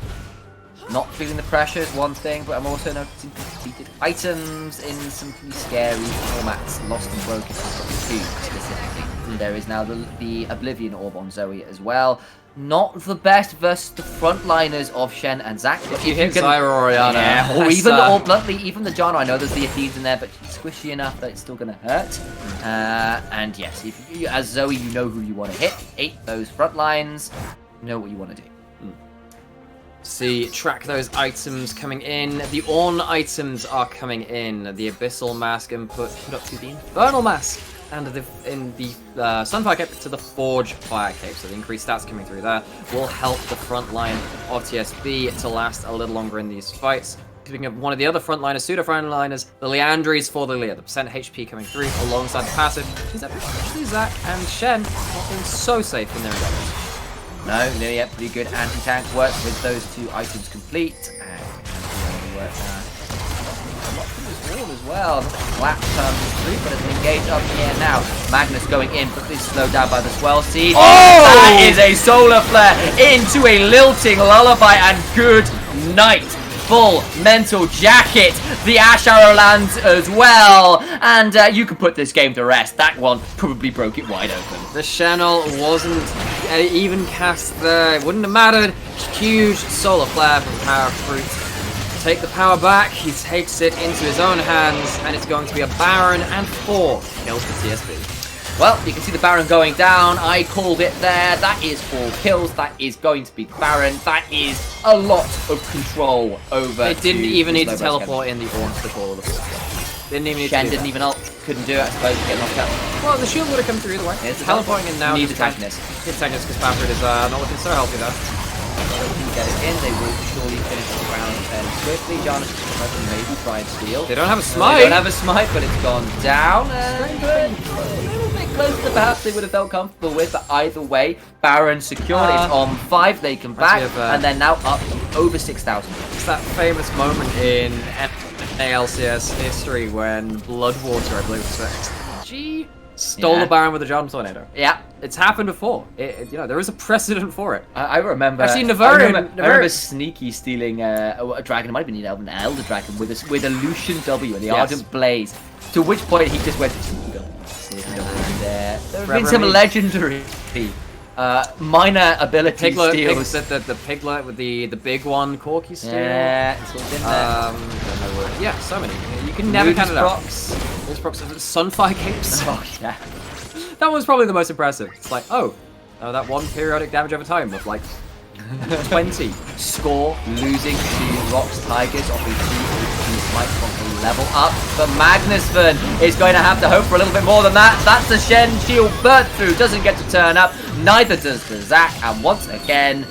not feeling the pressure is one thing, but I'm also noticing completed items in some pretty scary formats. Lost and Broken, I've got 2 specifically. There is now the Oblivion Orb on Zoe as well. Not the best versus the frontliners of Shen and Zac. If you hit Zyra or Orianna, yeah, or even, or bluntly, even the Janna. I know there's the Athenes in there, but she's squishy enough that it's still going to hurt. And yes, if you, as Zoe, you know who you want to hit. Hit those front lines. You know what you want to do. See, track those items coming in. The Ornn items are coming in. The Abyssal Mask input put up to the Infernal Mask. And in the Sunfire Cape to the Forge Fire Cape. So the increased stats coming through there will help the front line of TSB to last a little longer in these fights. Speaking of one of the other frontliners, pseudo-frontliners, the Liandry's for the Leah. The percent HP coming through alongside the passive. Is that actually Zac and Shen not being so safe in their endeavors? No, yeah, pretty good anti-tank work with those 2 items complete. And work wall as well. Flat comes through, but it's engaged up in the air now. Magnus going in, but this slowed down by the swell seed. Oh! That is a solar flare into a lilting lullaby, and good night. Full mental jacket. The Ash Arrow lands as well, and you can put this game to rest. That one probably broke it wide open. The channel wasn't even cast there. It wouldn't have mattered. Huge solar flare from Power Fruit. Take the power back. He takes it into his own hands, and it's going to be a Baron and 4 kills for TSB. Well, you can see the Baron going down. I called it there. That is 4 kills. That is going to be the Baron. That is a lot of control over. They didn't even need to Slowbros teleport in the Ornn to call the 4. Didn't even need Shen to do didn't that. even ult. Couldn't do it, I suppose, to get knocked out. Well, the shield would have come through either way. It's Teleporting in now. Need just the tankness. Need tankness because Power Fruit is not looking so healthy there. They can get it in. They will surely finish the round fairly quickly. Jonas can maybe try and steal. They don't have a They smite. don't have a smite, but it's gone down. And a little bit closer than perhaps they would have felt comfortable with, but either way, Baron secured. It's on 5. They can back, and they're now up over 6,000. It's that famous moment in ALCS history when Bloodwater, I believe, was XG stole the Baron with a Jump Tornado. Yeah. It's happened before. You know, there is a precedent for it. I remember. Actually, I remember Sneaky stealing a dragon. It might have been an Elder Dragon with a Lucian W and the Ardent Blaze. To which point he just went Sneaky W. And there have been some legendary minor ability Piglet, steals. the Piglet with the big one, Corky steal. Yeah, it's all been there. Yeah, so many. You can never count it out. Procs. Those procs of Sunfire Capes. Oh yeah. That was probably the most impressive. It's like, that one periodic damage over time of like 20. Score losing to Rocks Tigers off a 2 might want to level up, but Magnusson is going to have to hope for a little bit more than that. That's the Shen shield burnt through, doesn't get to turn up, neither does the Zac, and once again,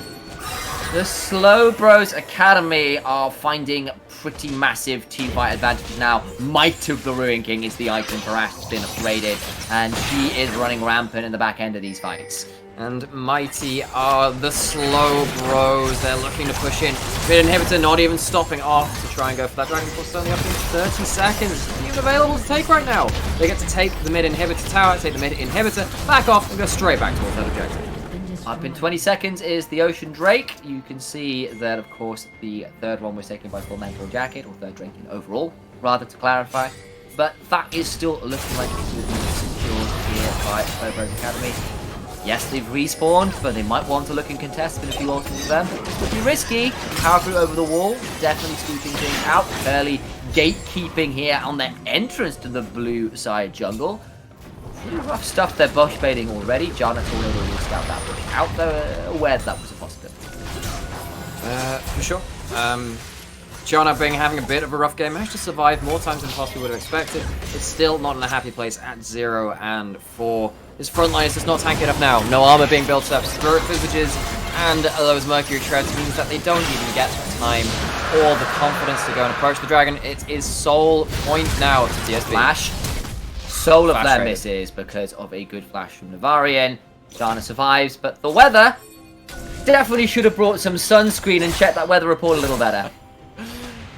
the Slowbros Academy are finding pretty massive teamfight advantages now. Might of the Ruin King is the item for Ash that's been upgraded, and she is running rampant in the back end of these fights. And mighty are the Slowbros. They're looking to push in. Mid inhibitor not even stopping off to try and go for that Dragon Force only up in 30 seconds. Isn't even available to take right now. They get to take the mid inhibitor tower, take the mid inhibitor, back off, and go straight back towards that objective. Up in 20 seconds is the Ocean Drake. You can see that, of course, the third one was taken by Full Mental Jacket, or third Drake in overall, rather to clarify. But that is still looking like it will be secured here by Slowbros Academy. Yes, they've respawned, but they might want to look and contest with a few ultimates for them. This would be risky. Power through over the wall, definitely scooping things out. Early gatekeeping here on their entrance to the blue side jungle. Pretty rough stuff they're bush baiting already. Janet's already will scout that bush out, though, aware that was a possibility. For sure. John having a bit of a rough game, managed to survive more times than possibly would have expected. It's still not in a happy place at 0 and 4. His front line is just not tanky enough now. No armor being built up. Spirit Visages and those Mercury Treads means that they don't even get the time or the confidence to go and approach the dragon. It is sole point now to TSB. Flash. Solar Flash Flare rated. misses because of a good flash from Navarian. Dana survives, but the weather definitely should have brought some sunscreen and checked that weather report a little better.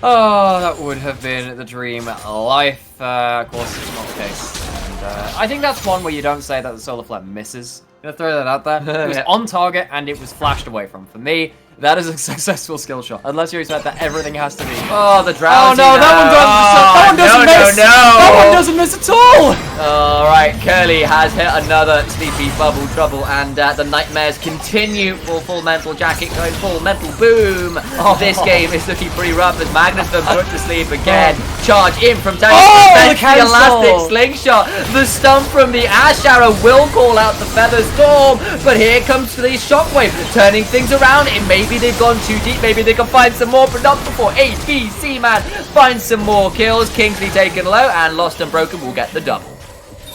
Oh, that would have been the dream life. Of course, it's not the case. And, I think that's one where you don't say that the solar flare misses. I'm gonna throw that out there. It was on target and it was flashed away from. For me, that is a successful skill shot. Unless you expect that everything has to be. Oh, the drowsy. Oh no, that one doesn't. That one doesn't miss. No. No one doesn't miss at all! Alright, Curly has hit another sleepy bubble trouble, and the nightmares continue for Full Mental Jacket going full mental boom. This game is looking pretty rough as Magnus been put to sleep again. Charge in from Tony. The elastic slingshot. The stump from the Ash Arrow will call out the Feather Storm, but here comes the Shockwave, turning things around. And maybe they've gone too deep. Maybe they can find some more, but not before ABC man finds some more kills. Kingsley taken low, and Lost and Broken will get the double.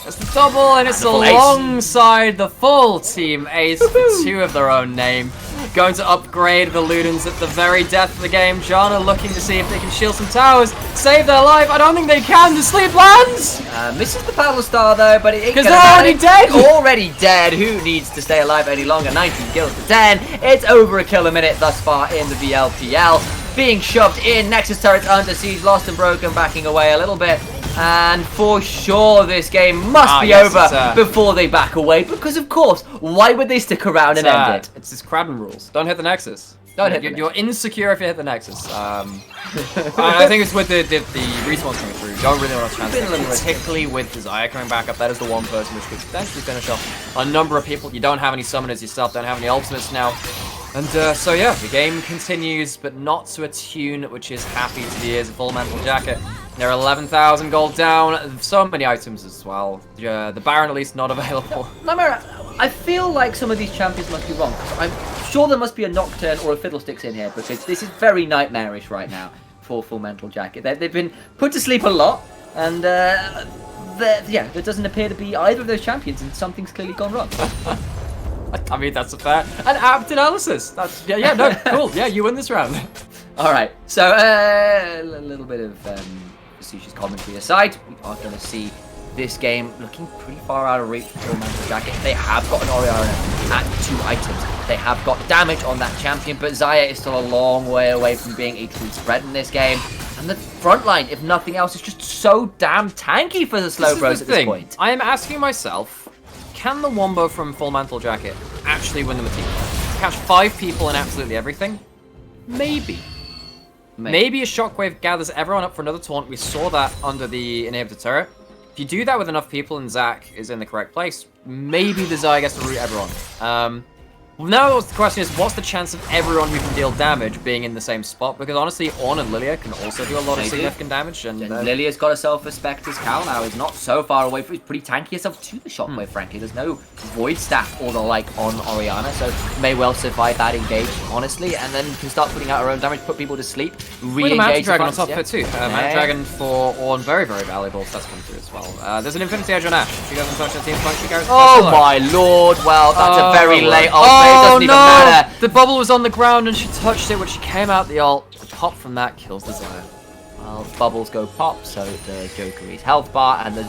It's the double, and it's alongside the full team ace for 2 of their own name. Going to upgrade the Ludens at the very death of the game. Jana looking to see if they can shield some towers, save their life. I don't think they can. The sleep lands. Misses the Battle Star though, but it ain't because gonna they're matter. already dead. Already dead. Who needs to stay alive any longer? 19 kills to 10. It's over a kill a minute thus far in the VLPL. Being shoved in. Nexus turrets under siege. Lost and Broken backing away a little bit. And for sure, this game must be over before they back away. Because, of course, why would they stick around and end it? It's just Cradden rules. Don't hit the Nexus. You're insecure if you hit the Nexus. I think it's with the respawn coming through. You don't really want to chance it, particularly with Desire coming back up. That is the one person which could potentially finish off a number of people. You don't have any summoners yourself, don't have any ultimates now. And so yeah, the game continues, but not to a tune which is happy to the ears of Full Mental Jacket. They're 11,000 gold down, so many items as well. The Baron at least not available. Nightmare, I feel like some of these champions must be wrong. I'm sure there must be a Nocturne or a Fiddlesticks in here, because this is very nightmarish right now for Full Mental Jacket. They've been put to sleep a lot, and yeah, there doesn't appear to be either of those champions, and something's clearly gone wrong. I mean, that's a fair and apt analysis. That's yeah, no, cool. Yeah, you win this round. All right, so a little bit of facetious commentary aside, we are going to see this game looking pretty far out of reach for Full Mental Jacket. They have got an Oriana at 2 items. They have got damage on that champion, but Xayah is still a long way away from being a true threat in this game. And the front line, if nothing else, is just so damn tanky for the Slowbros at this point. I am asking myself, can the Wombo from Full Mental Jacket actually win them a team? Catch 5 people and absolutely everything? Maybe. Maybe a Shockwave gathers everyone up for another taunt. We saw that under the Inhibitor turret. If you do that with enough people and Zac is in the correct place, maybe the Xayah gets to root everyone. Now the question is, what's the chance of everyone who can deal damage being in the same spot? Because honestly, Ornn and Lilia can also do a lot of significant damage. And Lilia's got herself a Spectre's Cowl now. He's not so far away from. He's pretty tanky yourself to the Shockwave, frankly. There's no Void Staff or the like on Oriana, so may well survive that engage, honestly, and then can start putting out her own damage, put people to sleep, re-engage. Mana Dragon on top of it too. Mana Dragon for Ornn, very, very valuable. So that's coming through as well. There's an Infinity Edge on Ash. She goes and touches the team punch. She goes. Oh my lord! Well, that's a very late ult. It doesn't even matter. The bubble was on the ground and she touched it when she came out the ult. The pop from that kills the Xayah. Well, bubbles go pop, so the Jokery's health bar, and the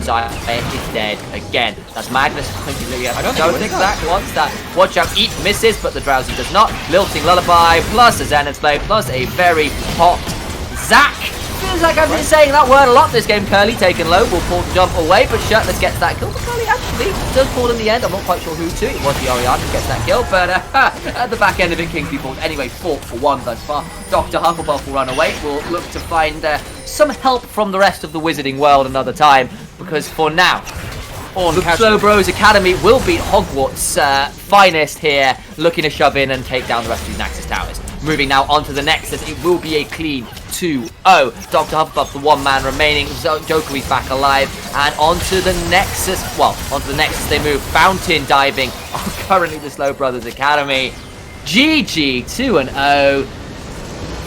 Xayah is dead again. That's Magnus. I don't think Zac wants that. Watch out, Eat misses, but the Drowsy does not. Lilting Lullaby, plus a Zenith's Blade, plus a very hot Zac. Feels like I've been saying that word a lot this game. Curly taken low, will pull the jump away, but Shirtless gets that kill. But Curly actually does pull in the end. I'm not quite sure who to. It was the Oriana who gets that kill, but at the back end of it, Kingsley falls. Anyway, 4 for 1 thus far. Dr. Hufflepuff will run away. We'll look to find some help from the rest of the Wizarding world another time, because for now, the Slowbros Academy will beat Hogwarts' finest here, looking to shove in and take down the rest of these Nexus towers. Moving now onto the Nexus, it will be a clean 2-0. Dr. Hufflepuff, the 1 man remaining. Jokery's back alive. And onto the Nexus. Well, onto the Nexus they move. Fountain diving. Currently the Slow Brothers Academy. GG 2-0.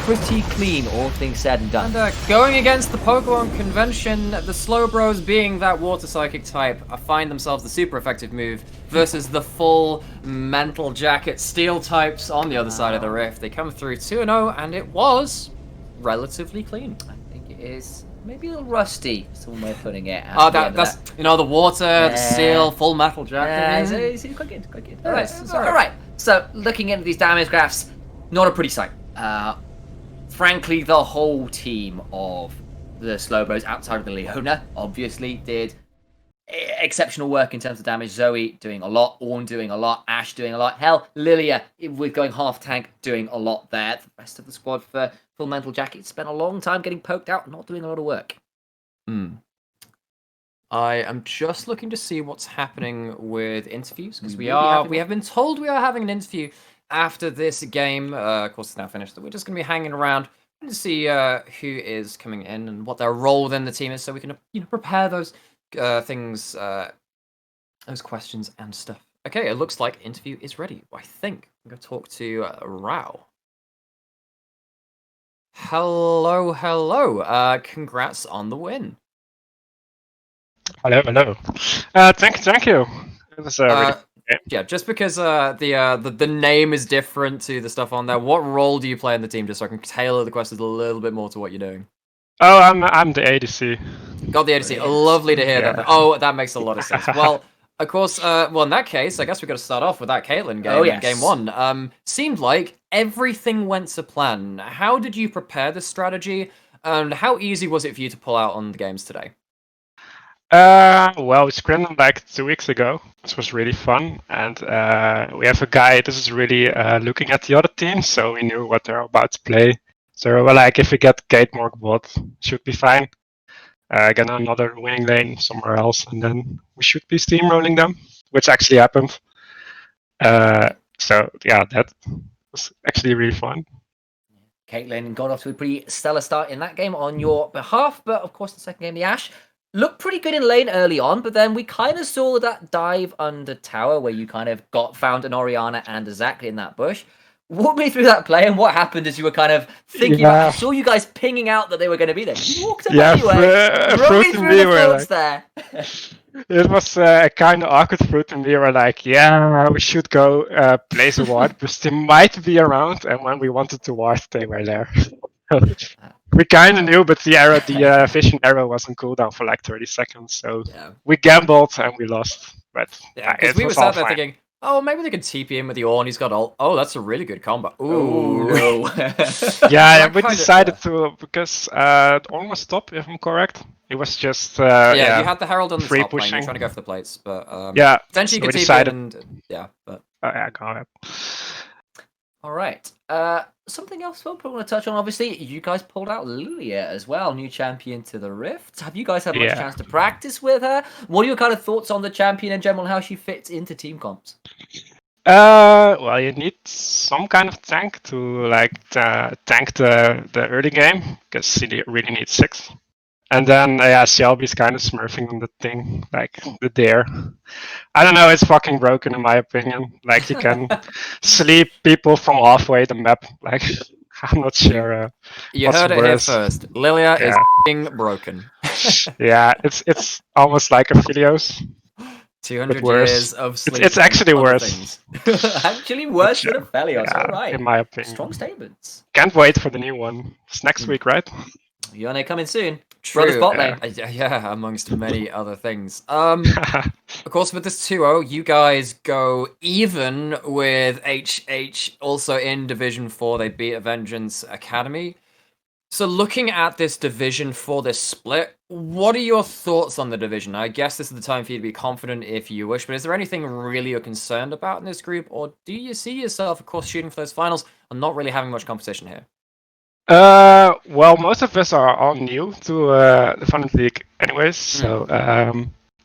Pretty clean, all things said and done. And going against the Pokemon convention, the Slowbros being that Water Psychic type, find themselves the super effective move versus the Full Mental Jacket Steel types on the other side of the rift. They come through 2-0, and it was relatively clean. I think it is maybe a little rusty, some way of putting it. That's you know, the water, the steel, Full Metal Jacket. Yeah, quite good, quite good. All right. So looking into these damage graphs, not a pretty sight. Frankly, the whole team of the Slowbros, outside of the Leona, obviously did exceptional work in terms of damage. Zoe doing a lot, Ornn doing a lot, Ash doing a lot. Hell, Lilia, with going half tank, doing a lot there. The rest of the squad for Full Mental Jacket spent a long time getting poked out, not doing a lot of work. I am just looking to see what's happening with interviews because we have been told we are having an interview after this game. Of course, it's now finished. So we're just going to be hanging around to see who is coming in and what their role within the team is, so we can prepare those things, those questions and stuff. Okay, it looks like interview is ready. I think I'm going to talk to Rao. Hello, hello. Congrats on the win. Hello, hello. Thank you. It was really yeah, just because the name is different to the stuff on there. What role do you play in the team, just so I can tailor the questions a little bit more to what you're doing? Oh, I'm the ADC. Got the ADC. Lovely to hear that. Oh, that makes a lot of sense. Well, of course. Well, in that case, I guess we've got to start off with that Caitlyn game. In game 1. Seemed like everything went to plan. How did you prepare this strategy, and how easy was it for you to pull out on the games today? Well, we scrimmed like 2 weeks ago. This was really fun, and we have a guy. This is really looking at the other team, so we knew what they're about to play. So we're like, if we get Gate Morg bot, should be fine. Get another winning lane somewhere else, and then we should be steamrolling them, which actually happened. So yeah, that was actually really fun. Caitlyn got off to a pretty stellar start in that game on your behalf, but of course the second game, the Ashe, looked pretty good in lane early on, but then we kind of saw that dive under tower where you kind of found an Orianna and a Zac in that bush. Walk me through that play and what happened as you were kind of thinking about. I saw you guys pinging out that they were going to be there. You walked up anyway. Run me through the thoughts there. It was kind of awkward fruit, and we were like, yeah, we should go place a ward, because they might be around, and when we wanted to ward, they were there. We kind of knew, but the vision arrow was on cooldown for like 30 seconds, so we gambled and we lost. But because we were sat there thinking, oh, maybe they could TP in with the Ornn. He's got ult. Oh, that's a really good combo. Ooh, no. Yeah, we decided to, because Ornn was top, if I'm correct. It was just you had the Herald on the top pushing. lane. You're trying to go for the plates, but so potentially you could TP in and but go ahead. All right. Something else we'll probably want to touch on. Obviously, you guys pulled out Lilia as well, new champion to the Rift. Have you guys had much chance to practice with her? What are your kind of thoughts on the champion in general, how she fits into team comps? Well, you need some kind of tank to tank the early game, because you really need 6. And then Shelby's kind of smurfing on the thing, like the dare. I don't know, it's fucking broken in my opinion. Like, you can sleep people from halfway the map. Like, I'm not sure. You heard it here first. Lilia is f***ing broken. Yeah, it's almost like Aphelios. 200 years of sleep. It's actually worse. Actually worse than Aphelios, alright. In my opinion. Strong statements. Can't wait for the new one. It's next week, right? Yone coming soon. True. Yeah, amongst many other things. Of course, with this 2-0, you guys go even with HH, also in Division 4. They beat Vengeance Academy. So looking at this division for this split, what are your thoughts on the division? I guess this is the time for you to be confident if you wish, but is there anything really you're concerned about in this group, or do you see yourself, of course, shooting for those finals and not really having much competition here? Well, most of us are all new to the Valorant League anyways, so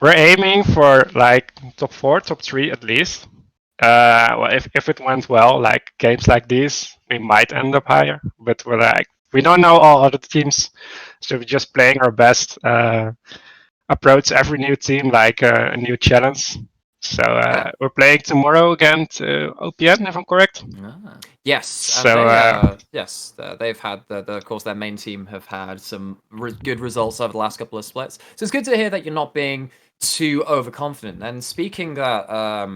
we're aiming for like top 4, top 3 at least. Well, if it went well, like games like these, we might end up higher, but we don't know all other teams, so we're just playing our best, approach every new team like a new challenge. So we're playing tomorrow again to OPN, if I'm correct. Yes. So they've had of course their main team have had some good results over the last couple of splits. So it's good to hear that you're not being too overconfident. And speaking that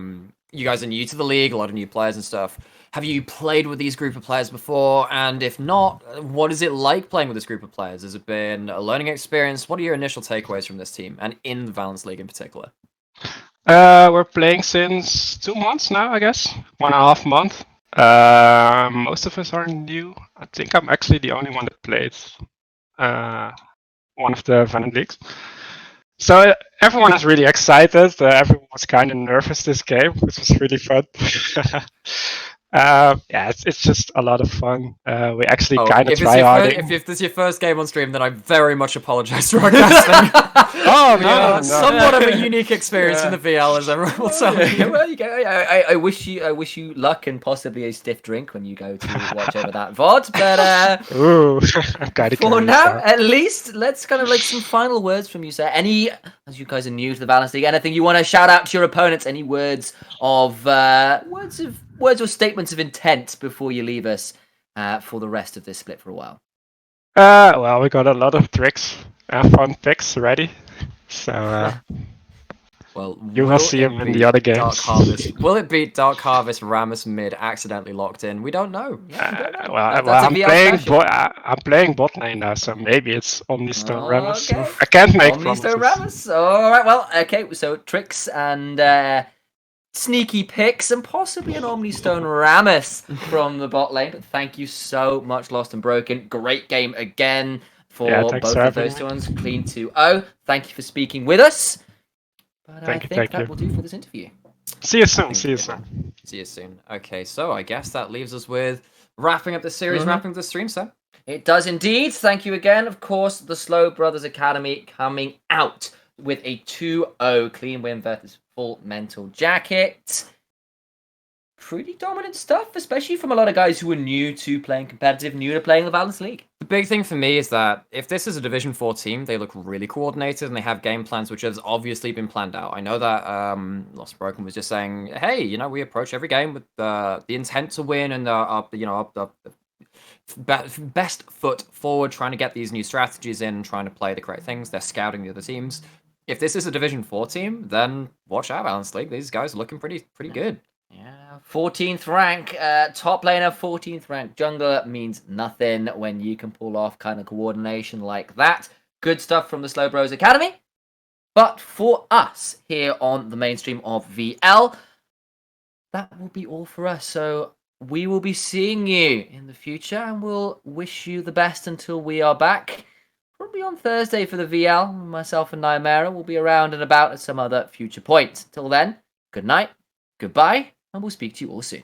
you guys are new to the league, a lot of new players and stuff. Have you played with these group of players before? And if not, what is it like playing with this group of players? Has it been a learning experience? What are your initial takeaways from this team and in the Valorant League in particular? We're playing since 2 months now, I guess. 1.5 months. Most of us are new. I think I'm actually the only one that played one of the Valorant Leagues. So everyone is really excited. Everyone was kind of nervous this game, which was really fun. Yeah, it's just a lot of fun. We actually Oh, kind of if try harding. if this is your first game on stream, then I very much apologize for broadcasting. Oh Yeah, no, somewhat of a unique experience in the VL, as everyone will tell Yeah, you. well, you go. I wish you luck and possibly a stiff drink when you go to watch over that VOD. But Ooh, I'm kind of for curious now, now. at least, let's kind of like some final words from you, sir. Any, as you guys are new to the Balance League, anything you want to shout out to your opponents? Any words of words or statements of intent before you leave us for the rest of this split for a while? Well, we got a lot of tricks and fun picks ready. So Well, you will see him in the other games. Dark Harvest? Will it beat Dark Harvest Rammus mid accidentally locked in? We don't know. That's a I'm VL playing special. I'm playing bot lane now, so maybe it's Omnistone Rammus. Okay. I can't make Omnistone promises. Rammus. All right. Well, okay. So tricks and sneaky picks and possibly an Omnistone Rammus from the bot lane. But thank you so much, Lost and Broken. Great game again for Yeah, thanks both for of having those me. two ones. Clean 2-0. Thank you for speaking with us. But I think Thank that you. will do for this interview. See you soon. Thank See you. you soon. See you soon. Okay, so I guess that leaves us with wrapping up the series, wrapping up the stream, sir. It does indeed. Thank you again. Of course, the Slow Brothers Academy coming out with a 2-0 clean win versus Full Mental Jacket. Pretty dominant stuff, especially from a lot of guys who are new to playing competitive, new to playing the Balance League. The big thing for me is that if this is a Division 4 team, they look really coordinated and they have game plans which has obviously been planned out. I know that Lost Broken was just saying, hey, we approach every game with the intent to win and our best foot forward, trying to get these new strategies in, trying to play the correct things. They're scouting the other teams. If this is a Division 4 team, then watch out, Balance League. These guys are looking pretty good. Yeah, 14th rank, top laner, 14th rank jungler means nothing when you can pull off kind of coordination like that. Good stuff from the Slowbros Academy. But for us here on the mainstream of VL, that will be all for us. So we will be seeing you in the future and we'll wish you the best until we are back. Probably on Thursday for the VL. Myself and Nymera will be around and about at some other future point. Till then, good night, goodbye, and we'll speak to you all soon.